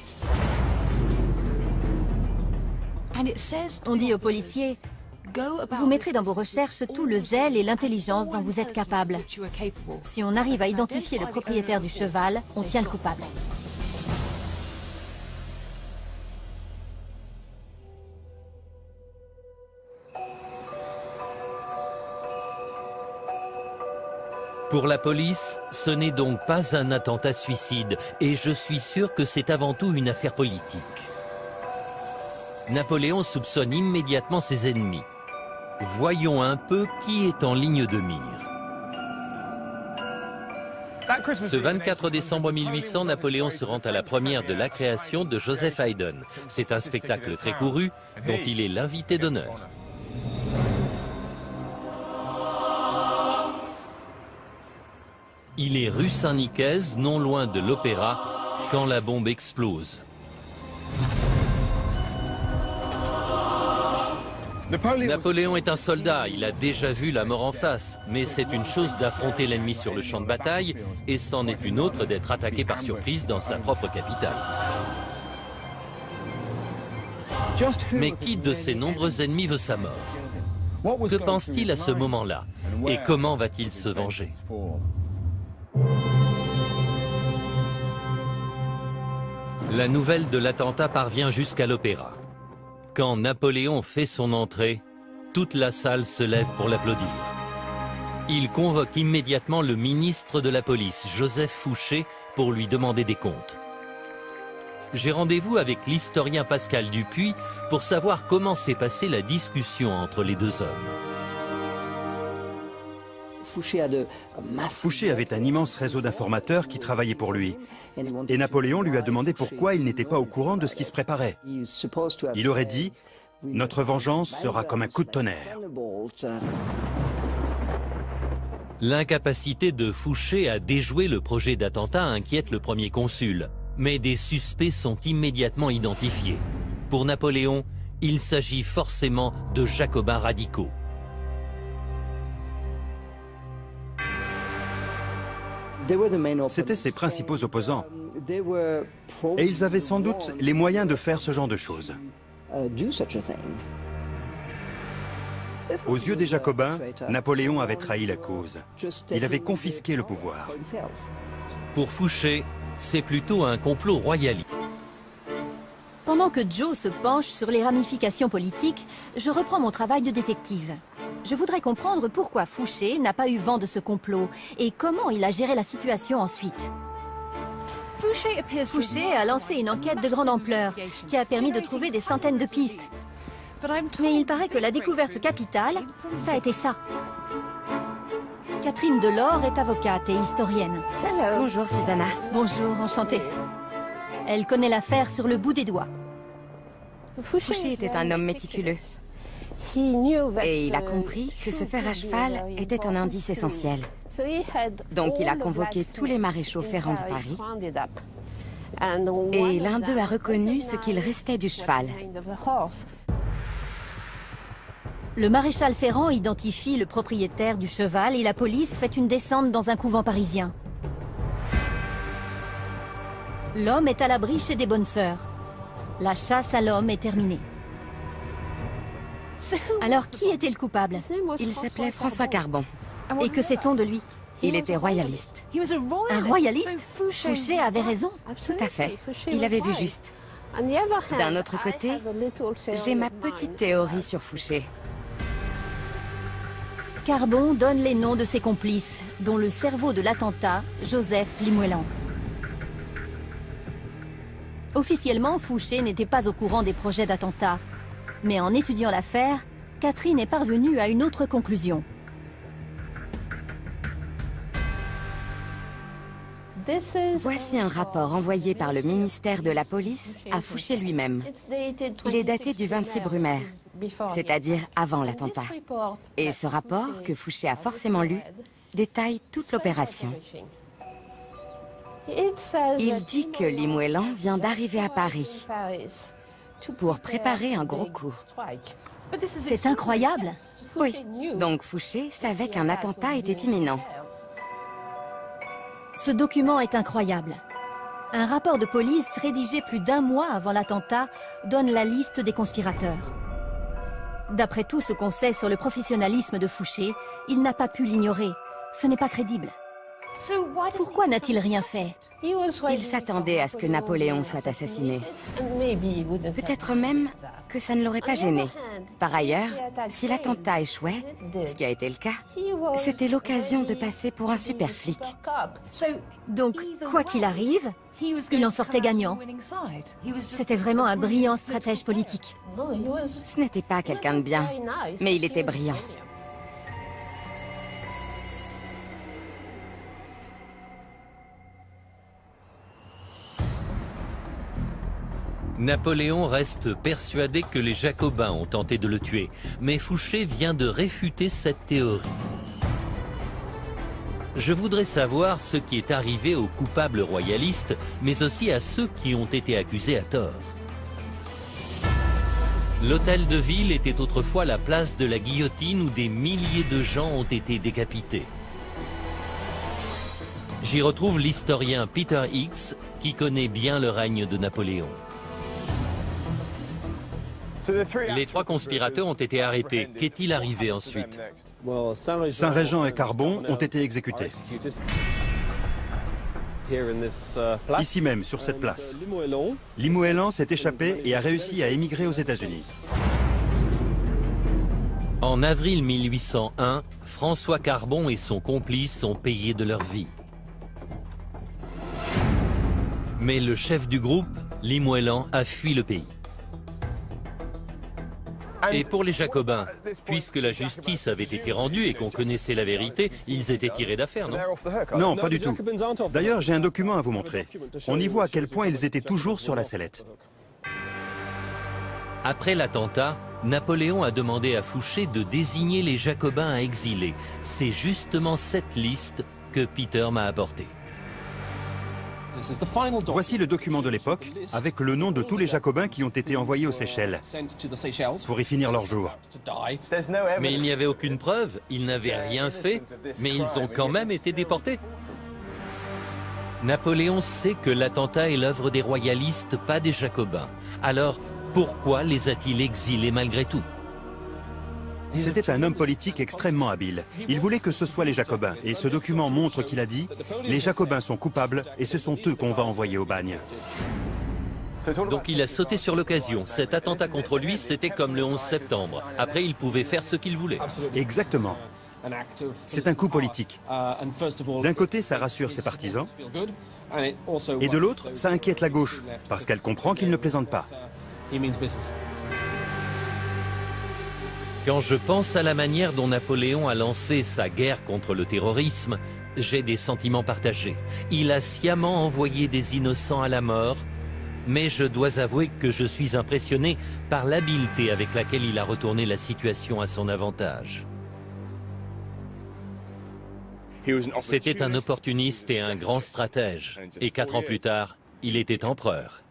On dit aux policiers « Vous mettrez dans vos recherches tout le zèle et l'intelligence dont vous êtes capable. Si on arrive à identifier le propriétaire du cheval, on tient le coupable. » Pour la police, ce n'est donc pas un attentat suicide, et je suis sûr que c'est avant tout une affaire politique. Napoléon soupçonne immédiatement ses ennemis. Voyons un peu qui est en ligne de mire. Ce 24 décembre 1800, Napoléon se rend à la première de La Création de Joseph Haydn. C'est un spectacle très couru, dont il est l'invité d'honneur. Il est rue Saint-Nicaise, non loin de l'Opéra, quand la bombe explose. Napoléon est un soldat, il a déjà vu la mort en face, mais c'est une chose d'affronter l'ennemi sur le champ de bataille, et c'en est une autre d'être attaqué par surprise dans sa propre capitale. Mais qui de ses nombreux ennemis veut sa mort? Que pense-t-il à ce moment-là? Et comment va-t-il se venger? La nouvelle de l'attentat parvient jusqu'à l'Opéra. Quand Napoléon fait son entrée, toute la salle se lève pour l'applaudir. Il convoque immédiatement le ministre de la police, Joseph Fouché, pour lui demander des comptes. J'ai rendez-vous avec l'historien Pascal Dupuy pour savoir comment s'est passée la discussion entre les deux hommes. Fouché avait un immense réseau d'informateurs qui travaillaient pour lui. Et Napoléon lui a demandé pourquoi il n'était pas au courant de ce qui se préparait. Il aurait dit « Notre vengeance sera comme un coup de tonnerre ». L'incapacité de Fouché à déjouer le projet d'attentat inquiète le premier consul. Mais des suspects sont immédiatement identifiés. Pour Napoléon, il s'agit forcément de jacobins radicaux. C'étaient ses principaux opposants. Et ils avaient sans doute les moyens de faire ce genre de choses. Aux yeux des Jacobins, Napoléon avait trahi la cause. Il avait confisqué le pouvoir. Pour Fouché, c'est plutôt un complot royaliste. Pendant que Joe se penche sur les ramifications politiques, je reprends mon travail de détective. Je voudrais comprendre pourquoi Fouché n'a pas eu vent de ce complot et comment il a géré la situation ensuite. Fouché a lancé une enquête de grande ampleur qui a permis de trouver des centaines de pistes. Mais il paraît que la découverte capitale, ça a été ça. Catherine Delors est avocate et historienne. Bonjour Susanna. Bonjour, enchantée. Elle connaît l'affaire sur le bout des doigts. Fouché était un homme méticuleux. Et il a compris que ce fer à cheval était un indice essentiel. Donc il a convoqué tous les maréchaux ferrants de Paris. Et l'un d'eux a reconnu ce qu'il restait du cheval. Le maréchal Ferrand identifie le propriétaire du cheval et la police fait une descente dans un couvent parisien. L'homme est à l'abri chez des bonnes sœurs. La chasse à l'homme est terminée. Alors qui était le coupable? Il s'appelait François Carbon. Et que sait-on de lui? Il était royaliste. Un royaliste? Fouché avait raison. Tout à fait. Il avait vu juste. D'un autre côté, j'ai ma petite théorie sur Fouché. Carbon donne les noms de ses complices, dont le cerveau de l'attentat, Joseph Limoëlan. Officiellement, Fouché n'était pas au courant des projets d'attentat. Mais en étudiant l'affaire, Catherine est parvenue à une autre conclusion. Voici un rapport envoyé par le ministère de la Police à Fouché lui-même. Il est daté du 26 Brumaire, c'est-à-dire avant l'attentat. Et ce rapport, que Fouché a forcément lu, détaille toute l'opération. Il dit que Limoëlan vient d'arriver à Paris pour préparer un gros coup. C'est incroyable. Oui, donc Fouché savait qu'un attentat était imminent. Ce document est incroyable. Un rapport de police rédigé plus d'1 mois avant l'attentat donne la liste des conspirateurs. D'après tout ce qu'on sait sur le professionnalisme de Fouché, il n'a pas pu l'ignorer. Ce n'est pas crédible. Pourquoi n'a-t-il rien fait? Il s'attendait à ce que Napoléon soit assassiné. Peut-être même que ça ne l'aurait pas gêné. Par ailleurs, si l'attentat échouait, ce qui a été le cas, c'était l'occasion de passer pour un super flic. Donc, quoi qu'il arrive, il en sortait gagnant. C'était vraiment un brillant stratège politique. Ce n'était pas quelqu'un de bien, mais il était brillant. Napoléon reste persuadé que les Jacobins ont tenté de le tuer, mais Fouché vient de réfuter cette théorie. Je voudrais savoir ce qui est arrivé aux coupables royalistes, mais aussi à ceux qui ont été accusés à tort. L'hôtel de ville était autrefois la place de la guillotine où des milliers de gens ont été décapités. J'y retrouve l'historien Peter Hicks, qui connaît bien le règne de Napoléon. Les 3 conspirateurs ont été arrêtés. Qu'est-il arrivé ensuite? Saint-Régent et Carbon ont été exécutés. Ici même, sur cette place. Limoëlan s'est échappé et a réussi à émigrer aux États-Unis. En avril 1801, François Carbon et son complice sont payés de leur vie. Mais le chef du groupe, Limoëlan, a fui le pays. Et pour les Jacobins, puisque la justice avait été rendue et qu'on connaissait la vérité, ils étaient tirés d'affaire, non? Non, pas du tout. D'ailleurs, j'ai un document à vous montrer. On y voit à quel point ils étaient toujours sur la sellette. Après l'attentat, Napoléon a demandé à Fouché de désigner les Jacobins à exiler. C'est justement cette liste que Peter m'a apportée. Voici le document de l'époque, avec le nom de tous les Jacobins qui ont été envoyés aux Seychelles pour y finir leur jour. Mais il n'y avait aucune preuve, ils n'avaient rien fait, mais ils ont quand même été déportés. Napoléon sait que l'attentat est l'œuvre des royalistes, pas des Jacobins. Alors, pourquoi les a-t-il exilés malgré tout? C'était un homme politique extrêmement habile. Il voulait que ce soit les Jacobins, et ce document montre qu'il a dit « Les Jacobins sont coupables, et ce sont eux qu'on va envoyer au bagne ». Donc il a sauté sur l'occasion. Cet attentat contre lui, c'était comme le 11 septembre. Après, il pouvait faire ce qu'il voulait. Exactement. C'est un coup politique. D'un côté, ça rassure ses partisans, et de l'autre, ça inquiète la gauche, parce qu'elle comprend qu'il ne plaisante pas. Quand je pense à la manière dont Napoléon a lancé sa guerre contre le terrorisme, j'ai des sentiments partagés. Il a sciemment envoyé des innocents à la mort, mais je dois avouer que je suis impressionné par l'habileté avec laquelle il a retourné la situation à son avantage. C'était un opportuniste et un grand stratège. Et 4 ans plus tard, il était empereur.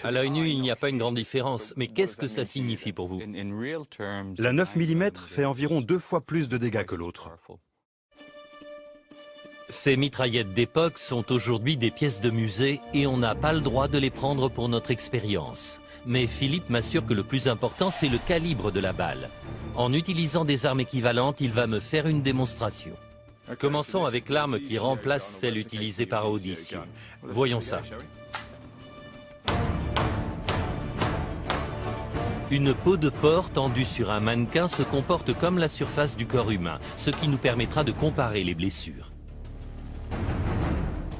À l'œil nu, il n'y a pas une grande différence, mais qu'est-ce que ça signifie pour vous? La 9 mm fait environ 2 fois plus de dégâts que l'autre. Ces mitraillettes d'époque sont aujourd'hui des pièces de musée et on n'a pas le droit de les prendre pour notre expérience. Mais Philippe m'assure que le plus important, c'est le calibre de la balle. En utilisant des armes équivalentes, il va me faire une démonstration. Commençons avec l'arme qui remplace celle utilisée par Audicio. Voyons ça. Une peau de porc tendue sur un mannequin se comporte comme la surface du corps humain, ce qui nous permettra de comparer les blessures.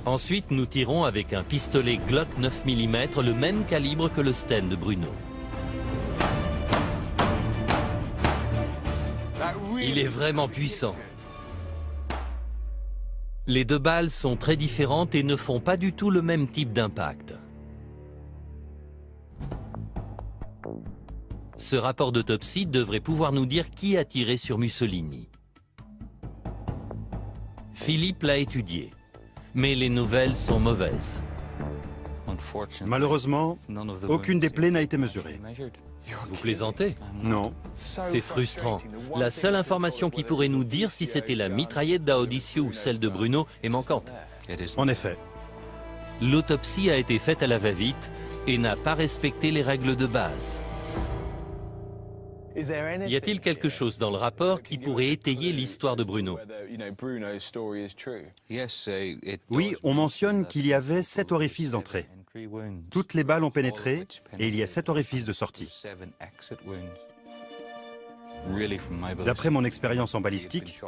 Ensuite, nous tirons avec un pistolet Glock 9 mm, le même calibre que le Sten de Bruno. Il est vraiment puissant. Les 2 balles sont très différentes et ne font pas du tout le même type d'impact. Ce rapport d'autopsie devrait pouvoir nous dire qui a tiré sur Mussolini. Philippe l'a étudié, mais les nouvelles sont mauvaises. Malheureusement, aucune des plaies n'a été mesurée. Vous plaisantez? Non. C'est frustrant. La seule information qui pourrait nous dire si c'était la mitraillette d'Audicio ou celle de Bruno est manquante. En effet. L'autopsie a été faite à la va-vite et n'a pas respecté les règles de base. Y a-t-il quelque chose dans le rapport qui pourrait étayer l'histoire de Bruno? Oui, on mentionne qu'il y avait 7 orifices d'entrée. Toutes les balles ont pénétré et il y a 7 orifices de sortie. D'après mon expérience en balistique,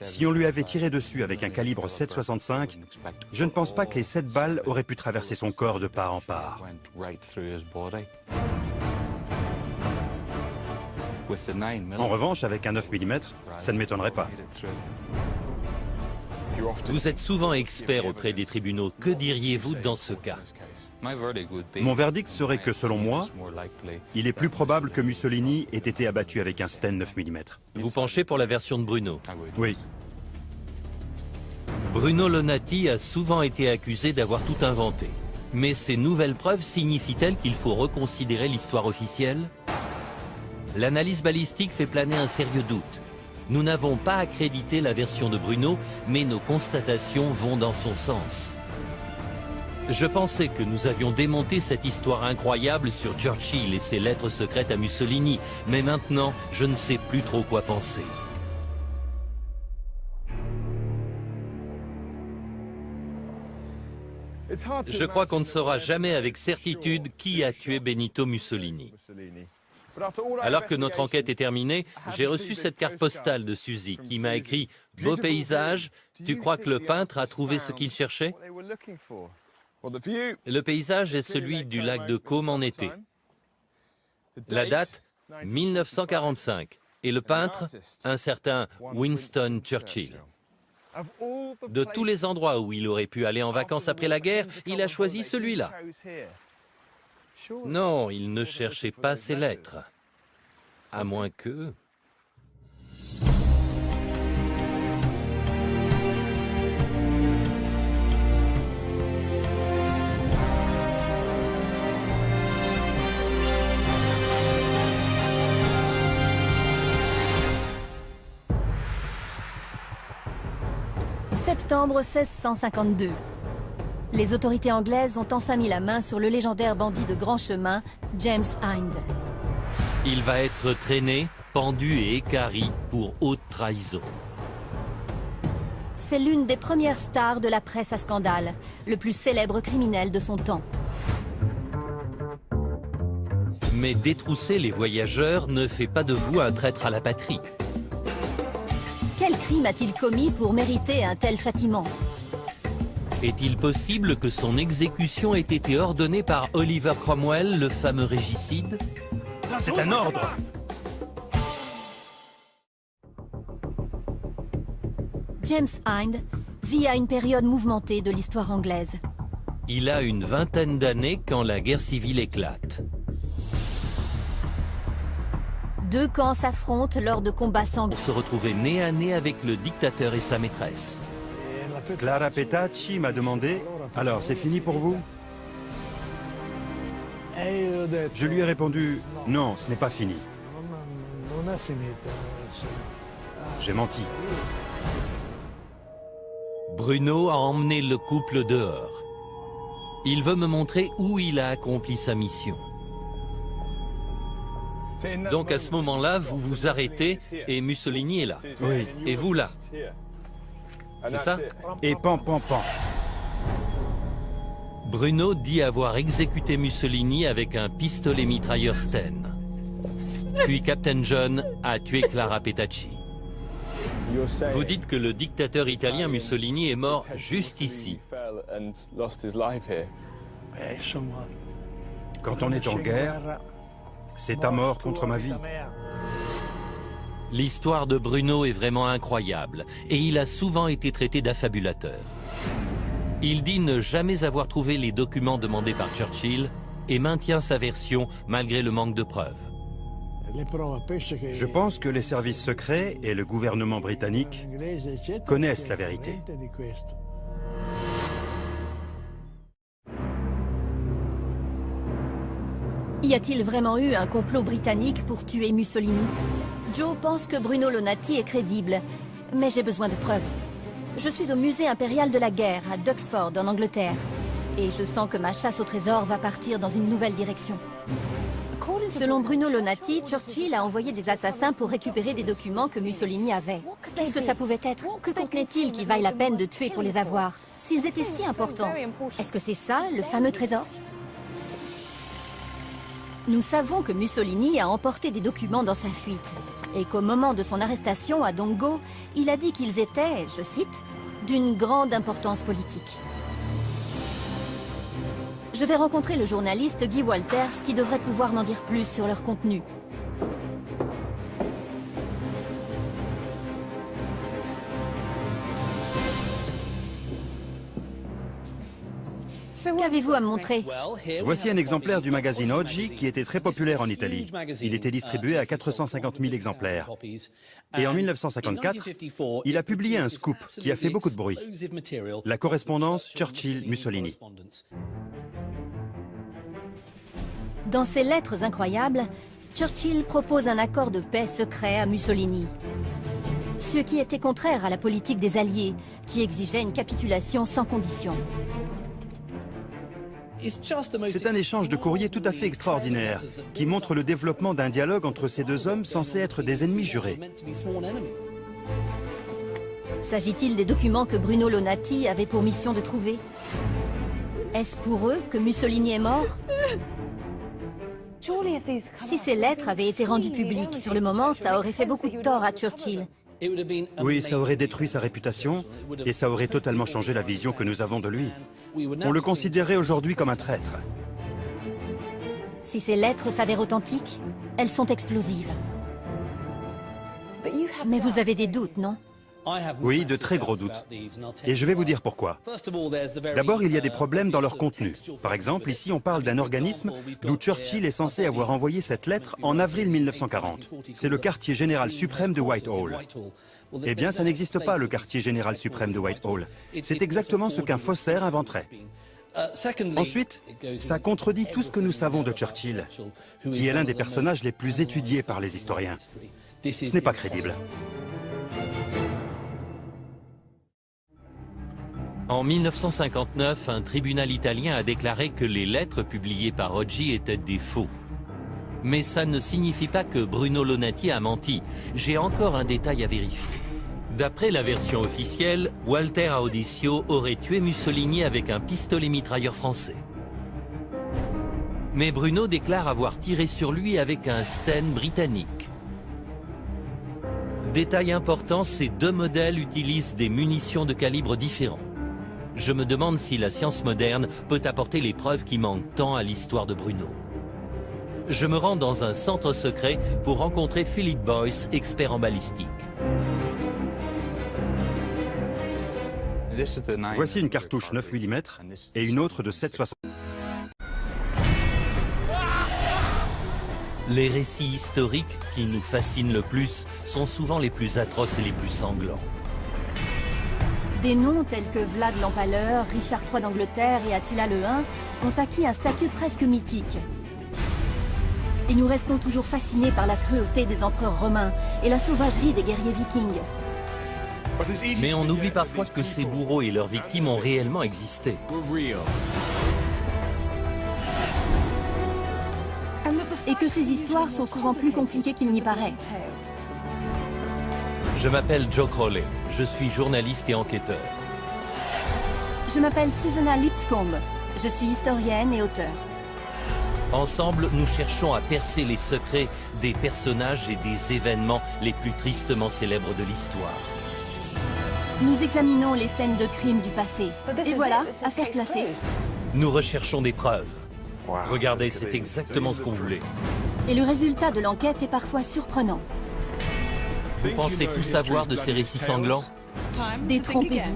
si on lui avait tiré dessus avec un calibre 7,65, je ne pense pas que les 7 balles auraient pu traverser son corps de part en part. En revanche, avec un 9 mm, ça ne m'étonnerait pas. Vous êtes souvent expert auprès des tribunaux. Que diriez-vous dans ce cas? Mon verdict serait que, selon moi, il est plus probable que Mussolini ait été abattu avec un Sten 9 mm. Vous penchez pour la version de Bruno? Oui. Bruno Lonati a souvent été accusé d'avoir tout inventé. Mais ces nouvelles preuves signifient-elles qu'il faut reconsidérer l'histoire officielle? L'analyse balistique fait planer un sérieux doute. Nous n'avons pas accrédité la version de Bruno, mais nos constatations vont dans son sens. Je pensais que nous avions démonté cette histoire incroyable sur Churchill et ses lettres secrètes à Mussolini, mais maintenant, je ne sais plus trop quoi penser. Je crois qu'on ne saura jamais avec certitude qui a tué Benito Mussolini. Alors que notre enquête est terminée, j'ai reçu cette carte postale de Suzy qui m'a écrit « Beau paysage, tu crois que le peintre a trouvé ce qu'il cherchait ?» Le paysage est celui du lac de Côme en été. La date, 1945. Et le peintre, un certain Winston Churchill. De tous les endroits où il aurait pu aller en vacances après la guerre, il a choisi celui-là. Non, il ne cherchait pas ces lettres. À moins que... Septembre 1652. Les autorités anglaises ont enfin mis la main sur le légendaire bandit de grand chemin, James Hind. Il va être traîné, pendu et équarri pour haute trahison. C'est l'une des premières stars de la presse à scandale, le plus célèbre criminel de son temps. Mais détrousser les voyageurs ne fait pas de vous un traître à la patrie. Quel crime a-t-il commis pour mériter un tel châtiment? Est-il possible que son exécution ait été ordonnée par Oliver Cromwell, le fameux régicide? C'est un ordre! James Hind vit à une période mouvementée de l'histoire anglaise. Il a une vingtaine d'années quand la guerre civile éclate. Deux camps s'affrontent lors de combats sanglants. Pour se retrouver nez à nez avec le dictateur et sa maîtresse. Clara Petacci m'a demandé « Alors, c'est fini pour vous ?» Je lui ai répondu « Non, ce n'est pas fini. » J'ai menti. Bruno a emmené le couple dehors. Il veut me montrer où il a accompli sa mission. Donc à ce moment-là, vous vous arrêtez et Mussolini est là. Oui. Et vous là. C'est ça? Et pan, pan, pan. Bruno dit avoir exécuté Mussolini avec un pistolet mitrailleur Sten. Puis Captain John a tué Clara Petacci. Vous dites que le dictateur italien Mussolini est mort juste ici. Quand on est en guerre, c'est ta mort contre ma vie. L'histoire de Bruno est vraiment incroyable et il a souvent été traité d'affabulateur. Il dit ne jamais avoir trouvé les documents demandés par Churchill et maintient sa version malgré le manque de preuves. Je pense que les services secrets et le gouvernement britannique connaissent la vérité. Y a-t-il vraiment eu un complot britannique pour tuer Mussolini? Joe pense que Bruno Lonati est crédible, mais j'ai besoin de preuves. Je suis au musée impérial de la guerre, à Duxford, en Angleterre. Et je sens que ma chasse au trésor va partir dans une nouvelle direction. Selon Bruno Lonati, Churchill a envoyé des assassins pour récupérer des documents que Mussolini avait. Qu'est-ce que ça pouvait être? Que contenait-il qui vaille la peine de tuer pour les avoir? S'ils étaient si importants, est-ce que c'est ça, le fameux trésor? Nous savons que Mussolini a emporté des documents dans sa fuite et qu'au moment de son arrestation à Dongo, il a dit qu'ils étaient, je cite, « d'une grande importance politique ». Je vais rencontrer le journaliste Guy Walters qui devrait pouvoir m'en dire plus sur leur contenu. Qu'avez-vous à me montrer? Voici un exemplaire du magazine Oggi qui était très populaire en Italie. Il était distribué à 450 000 exemplaires. Et en 1954, il a publié un scoop qui a fait beaucoup de bruit. La correspondance Churchill-Mussolini. Dans ses lettres incroyables, Churchill propose un accord de paix secret à Mussolini. Ce qui était contraire à la politique des Alliés, qui exigeait une capitulation sans condition. C'est un échange de courrier tout à fait extraordinaire, qui montre le développement d'un dialogue entre ces deux hommes censés être des ennemis jurés. S'agit-il des documents que Bruno Lonati avait pour mission de trouver? Est-ce pour eux que Mussolini est mort? Si ces lettres avaient été rendues publiques, sur le moment, ça aurait fait beaucoup de tort à Churchill. Oui, ça aurait détruit sa réputation et ça aurait totalement changé la vision que nous avons de lui. On le considérait aujourd'hui comme un traître. Si ces lettres s'avèrent authentiques, elles sont explosives. Mais vous avez des doutes, non? Oui, de très gros doutes. Et je vais vous dire pourquoi. D'abord, il y a des problèmes dans leur contenu. Par exemple, ici, on parle d'un organisme d'où Churchill est censé avoir envoyé cette lettre en avril 1940. C'est le quartier général suprême de Whitehall. Eh bien, ça n'existe pas, le quartier général suprême de Whitehall. C'est exactement ce qu'un faussaire inventerait. Ensuite, ça contredit tout ce que nous savons de Churchill, qui est l'un des personnages les plus étudiés par les historiens. Ce n'est pas crédible. En 1959, un tribunal italien a déclaré que les lettres publiées par Oggi étaient des faux. Mais ça ne signifie pas que Bruno Lonati a menti. J'ai encore un détail à vérifier. D'après la version officielle, Walter Audisio aurait tué Mussolini avec un pistolet mitrailleur français. Mais Bruno déclare avoir tiré sur lui avec un Sten britannique. Détail important, ces deux modèles utilisent des munitions de calibre différents. Je me demande si la science moderne peut apporter les preuves qui manquent tant à l'histoire de Bruno. Je me rends dans un centre secret pour rencontrer Philip Boyce, expert en balistique. Voici une cartouche 9 mm et une autre de 7,60. Les récits historiques qui nous fascinent le plus sont souvent les plus atroces et les plus sanglants. Des noms tels que Vlad l'Empaleur, Richard III d'Angleterre et Attila le Hun ont acquis un statut presque mythique. Et nous restons toujours fascinés par la cruauté des empereurs romains et la sauvagerie des guerriers vikings. Mais on oublie parfois que ces bourreaux et leurs victimes ont réellement existé. Et que ces histoires sont souvent plus compliquées qu'il n'y paraît. Je m'appelle Joe Crowley, je suis journaliste et enquêteur. Je m'appelle Susanna Lipscomb, je suis historienne et auteure. Ensemble, nous cherchons à percer les secrets des personnages et des événements les plus tristement célèbres de l'histoire. Nous examinons les scènes de crimes du passé. Et voilà, affaire classée. Nous recherchons des preuves. Regardez, c'est exactement ce qu'on voulait. Et le résultat de l'enquête est parfois surprenant. Vous pensez tout savoir de ces récits sanglants? Détrompez-vous.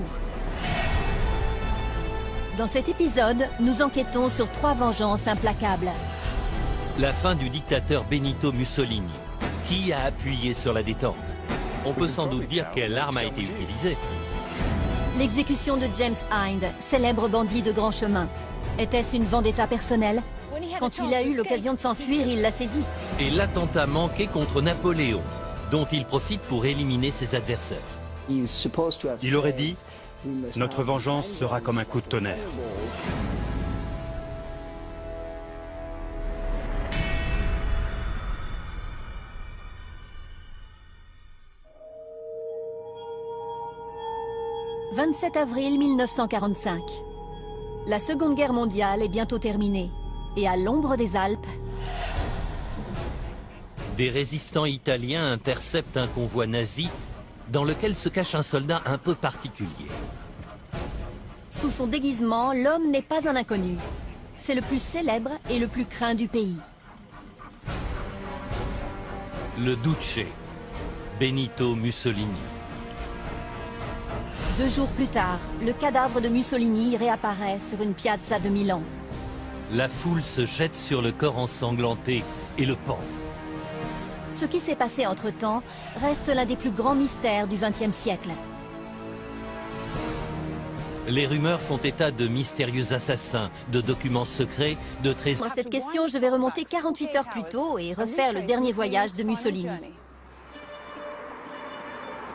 Dans cet épisode, nous enquêtons sur 3 vengeances implacables. La fin du dictateur Benito Mussolini, Qui a appuyé sur la détente? On peut sans doute dire quelle arme a été utilisée. L'exécution de James Hind, célèbre bandit de grand chemin. Était-ce une vendetta personnelle? Quand il a eu l'occasion de s'enfuir, il l'a saisi. Et l'attentat manqué contre Napoléon, dont il profite pour éliminer ses adversaires. Il aurait dit « Notre vengeance sera comme un coup de tonnerre ». « 27 avril 1945. La Seconde Guerre mondiale est bientôt terminée. Et à l'ombre des Alpes, des résistants italiens interceptent un convoi nazi dans lequel se cache un soldat un peu particulier. Sous son déguisement, l'homme n'est pas un inconnu. C'est le plus célèbre et le plus craint du pays. Le Duce, Benito Mussolini. 2 jours plus tard, le cadavre de Mussolini réapparaît sur une piazza de Milan. La foule se jette sur le corps ensanglanté et le pend. Ce qui s'est passé entre-temps reste l'un des plus grands mystères du XXe siècle. Les rumeurs font état de mystérieux assassins, de documents secrets, de trésors. Pour cette question, je vais remonter 48 heures plus tôt et refaire le dernier voyage de Mussolini.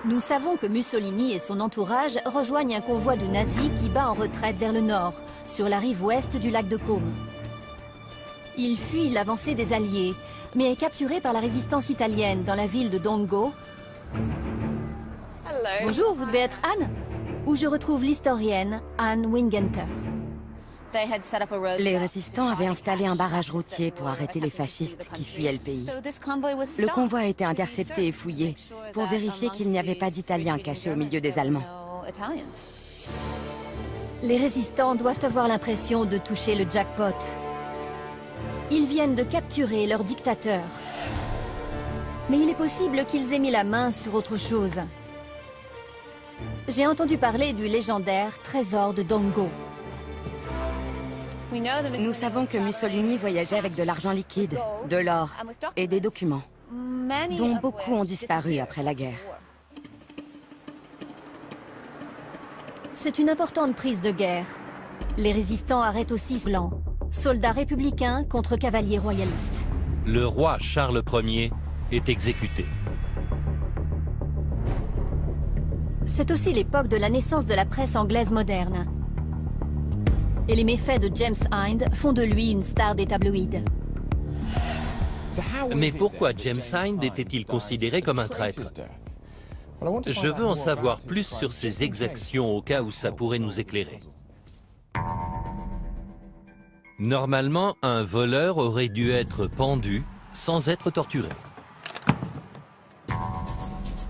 Nous savons que Mussolini et son entourage rejoignent un convoi de nazis qui bat en retraite vers le nord, sur la rive ouest du lac de Côme. Il fuit l'avancée des Alliés, mais est capturé par la résistance italienne dans la ville de Dongo. Bonjour, vous devez être Anne? Où je retrouve l'historienne Anne Wingenter. Les résistants avaient installé un barrage routier pour arrêter les fascistes qui fuyaient le pays. Le convoi a été intercepté et fouillé pour vérifier qu'il n'y avait pas d'Italiens cachés au milieu des Allemands. Les résistants doivent avoir l'impression de toucher le jackpot. Ils viennent de capturer leur dictateur. Mais il est possible qu'ils aient mis la main sur autre chose. J'ai entendu parler du légendaire trésor de Dongo. Nous savons que Mussolini voyageait avec de l'argent liquide, de l'or et des documents, dont beaucoup ont disparu après la guerre. C'est une importante prise de guerre. Les résistants arrêtent aussi blancs, soldats républicains contre cavaliers royalistes. Le roi Charles Ier est exécuté. C'est aussi l'époque de la naissance de la presse anglaise moderne. Et les méfaits de James Hind font de lui une star des tabloïds. Mais pourquoi James Hind était-il considéré comme un traître? Je veux en savoir plus sur ses exactions au cas où ça pourrait nous éclairer. Normalement, un voleur aurait dû être pendu sans être torturé.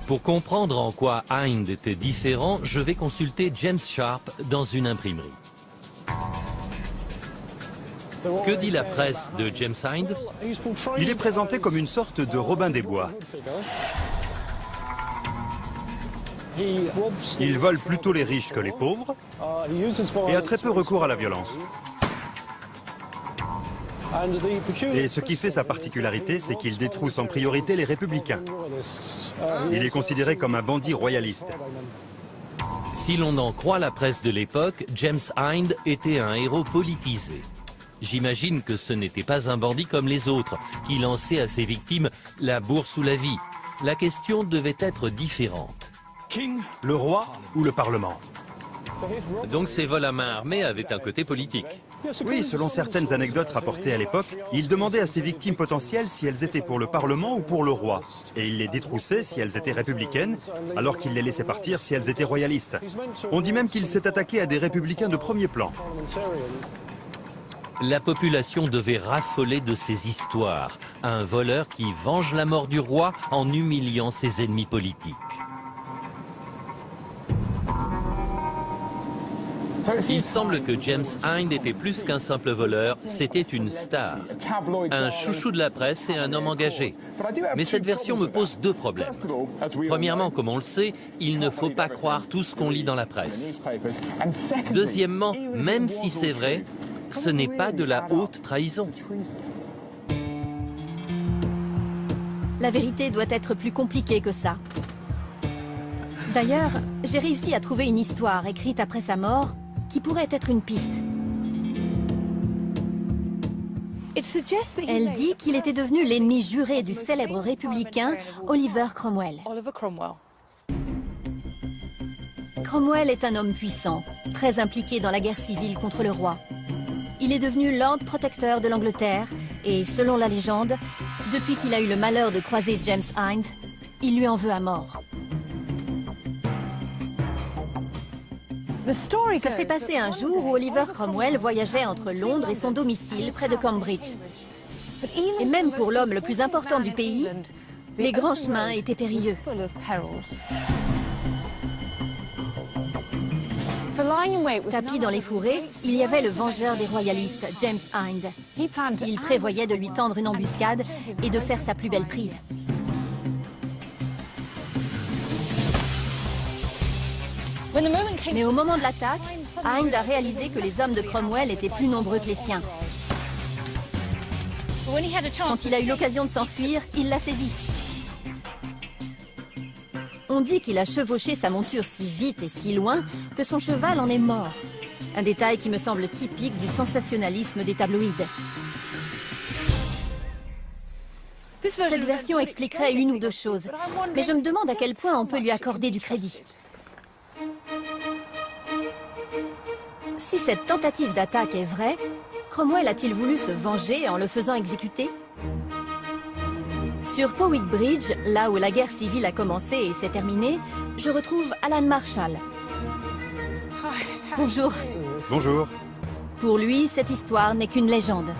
Pour comprendre en quoi Hind était différent, je vais consulter James Sharp dans une imprimerie. Que dit la presse de James Hind? Il est présenté comme une sorte de Robin des Bois. Il vole plutôt les riches que les pauvres et a très peu recours à la violence. Et ce qui fait sa particularité, c'est qu'il détrousse en priorité les républicains. Il est considéré comme un bandit royaliste. Si l'on en croit la presse de l'époque, James Hind était un héros politisé. J'imagine que ce n'était pas un bandit comme les autres, qui lançait à ses victimes la bourse ou la vie. La question devait être différente. Le roi ou le Parlement? Donc ces vols à main armée avaient un côté politique. Oui, selon certaines anecdotes rapportées à l'époque, il demandait à ses victimes potentielles si elles étaient pour le Parlement ou pour le roi. Et il les détroussait si elles étaient républicaines, alors qu'il les laissait partir si elles étaient royalistes. On dit même qu'il s'est attaqué à des républicains de premier plan. La population devait raffoler de ces histoires. Un voleur qui venge la mort du roi en humiliant ses ennemis politiques. Il semble que James Hind était plus qu'un simple voleur, c'était une star. Un chouchou de la presse et un homme engagé. Mais cette version me pose 2 problèmes. Premièrement, comme on le sait, il ne faut pas croire tout ce qu'on lit dans la presse. Deuxièmement, même si c'est vrai, ce n'est pas de la haute trahison. La vérité doit être plus compliquée que ça. D'ailleurs, j'ai réussi à trouver une histoire écrite après sa mort qui pourrait être une piste. Elle dit qu'il était devenu l'ennemi juré du célèbre républicain Oliver Cromwell. Cromwell est un homme puissant, très impliqué dans la guerre civile contre le roi. Il est devenu Lord Protecteur de l'Angleterre et, selon la légende, depuis qu'il a eu le malheur de croiser James Hind, il lui en veut à mort. Ça s'est passé un jour où Oliver Cromwell voyageait entre Londres et son domicile près de Cambridge. Et même pour l'homme le plus important du pays, les grands chemins étaient périlleux. Tapi dans les fourrés, il y avait le vengeur des royalistes, James Hind. Il prévoyait de lui tendre une embuscade et de faire sa plus belle prise. Mais au moment de l'attaque, Hind a réalisé que les hommes de Cromwell étaient plus nombreux que les siens. Quand il a eu l'occasion de s'enfuir, il l'a saisi. On dit qu'il a chevauché sa monture si vite et si loin que son cheval en est mort. Un détail qui me semble typique du sensationnalisme des tabloïds. Cette version expliquerait une ou deux choses, mais je me demande à quel point on peut lui accorder du crédit. Si cette tentative d'attaque est vraie, Cromwell a-t-il voulu se venger en le faisant exécuter? Sur Powick Bridge, là où la guerre civile a commencé et s'est terminée, je retrouve Alan Marshall. Bonjour. Bonjour. Pour lui, cette histoire n'est qu'une légende.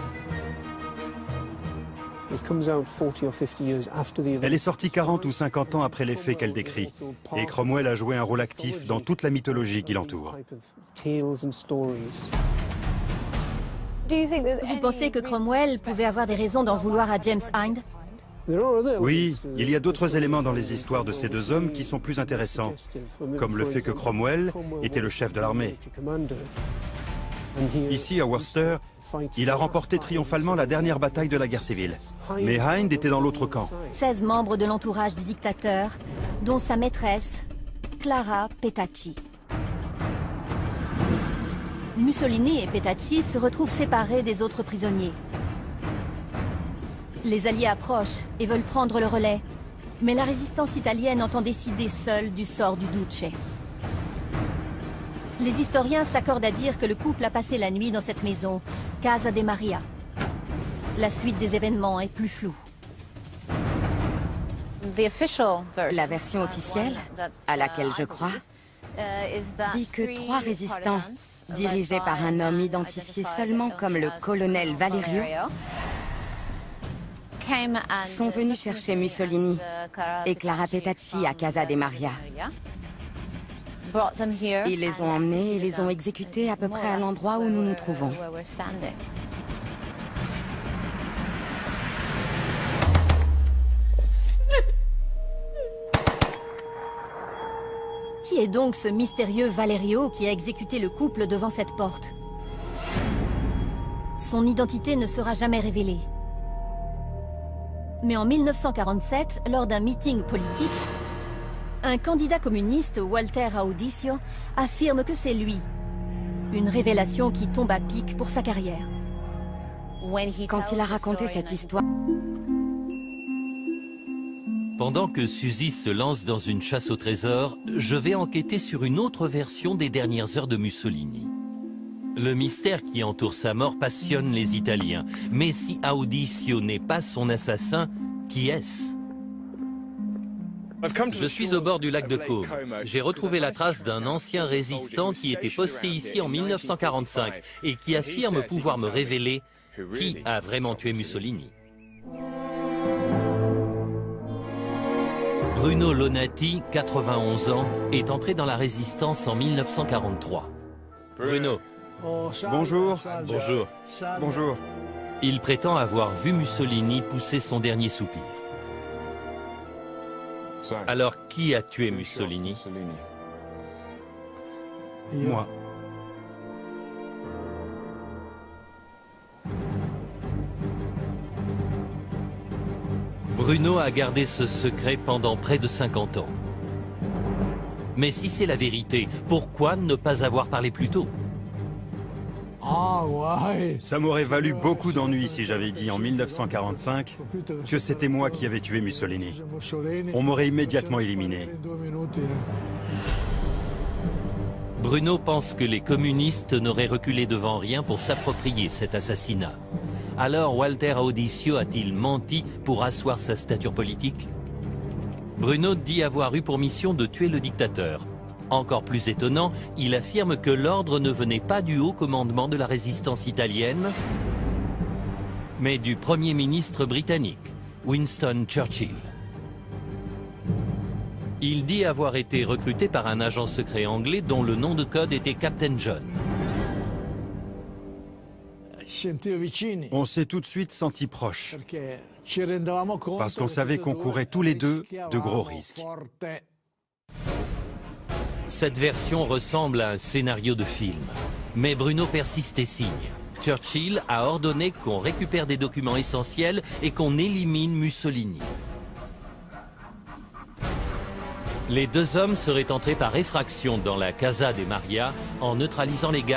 Elle est sortie 40 ou 50 ans après les faits qu'elle décrit, et Cromwell a joué un rôle actif dans toute la mythologie qui l'entoure. Vous pensez que Cromwell pouvait avoir des raisons d'en vouloir à James Hind? Oui, il y a d'autres éléments dans les histoires de ces deux hommes qui sont plus intéressants, comme le fait que Cromwell était le chef de l'armée. Ici, à Worcester, il a remporté triomphalement la dernière bataille de la guerre civile. Mais Hind était dans l'autre camp. 16 membres de l'entourage du dictateur, dont sa maîtresse, Clara Petacci. Mussolini et Petacci se retrouvent séparés des autres prisonniers. Les Alliés approchent et veulent prendre le relais, mais la résistance italienne entend décider seule du sort du Duce. Les historiens s'accordent à dire que le couple a passé la nuit dans cette maison, Casa de Maria. La suite des événements est plus floue. La version officielle, à laquelle je crois, dit que 3 résistants, dirigés par un homme identifié seulement comme le colonel Valerio, sont venus chercher Mussolini et Clara Petacci à Casa de Maria. Ils les ont emmenés et les ont exécutés à peu près à l'endroit où nous nous trouvons. Qui est donc ce mystérieux Valerio qui a exécuté le couple devant cette porte? Son identité ne sera jamais révélée. Mais en 1947, lors d'un meeting politique, un candidat communiste, Walter Audicio, affirme que c'est lui. Une révélation qui tombe à pic pour sa carrière. Quand il a raconté cette histoire... Pendant que Suzy se lance dans une chasse au trésor, je vais enquêter sur une autre version des dernières heures de Mussolini. Le mystère qui entoure sa mort passionne les Italiens. Mais si Audicio n'est pas son assassin, qui est-ce? Je suis au bord du lac de Caume. J'ai retrouvé la trace d'un ancien résistant qui était posté ici en 1945 et qui affirme pouvoir me révéler qui a vraiment tué Mussolini. Bruno Lonati, 91 ans, est entré dans la résistance en 1943. Bruno. Bonjour. Bonjour. Bonjour. Il prétend avoir vu Mussolini pousser son dernier soupir. Alors, qui a tué Mussolini? Moi. Bruno a gardé ce secret pendant près de 50 ans. Mais si c'est la vérité, pourquoi ne pas avoir parlé plus tôt? Ça m'aurait valu beaucoup d'ennuis si j'avais dit en 1945 que c'était moi qui avais tué Mussolini. On m'aurait immédiatement éliminé. Bruno pense que les communistes n'auraient reculé devant rien pour s'approprier cet assassinat. Alors Walter Audisio a-t-il menti pour asseoir sa stature politique? Bruno dit avoir eu pour mission de tuer le dictateur. Encore plus étonnant, il affirme que l'ordre ne venait pas du haut commandement de la résistance italienne, mais du Premier ministre britannique, Winston Churchill. Il dit avoir été recruté par un agent secret anglais dont le nom de code était Captain John. On s'est tout de suite sentis proches, parce qu'on savait qu'on courait tous les deux de gros risques. Cette version ressemble à un scénario de film. Mais Bruno persiste et signe. Churchill a ordonné qu'on récupère des documents essentiels et qu'on élimine Mussolini. Les deux hommes seraient entrés par effraction dans la Casa de Maria en neutralisant les gardes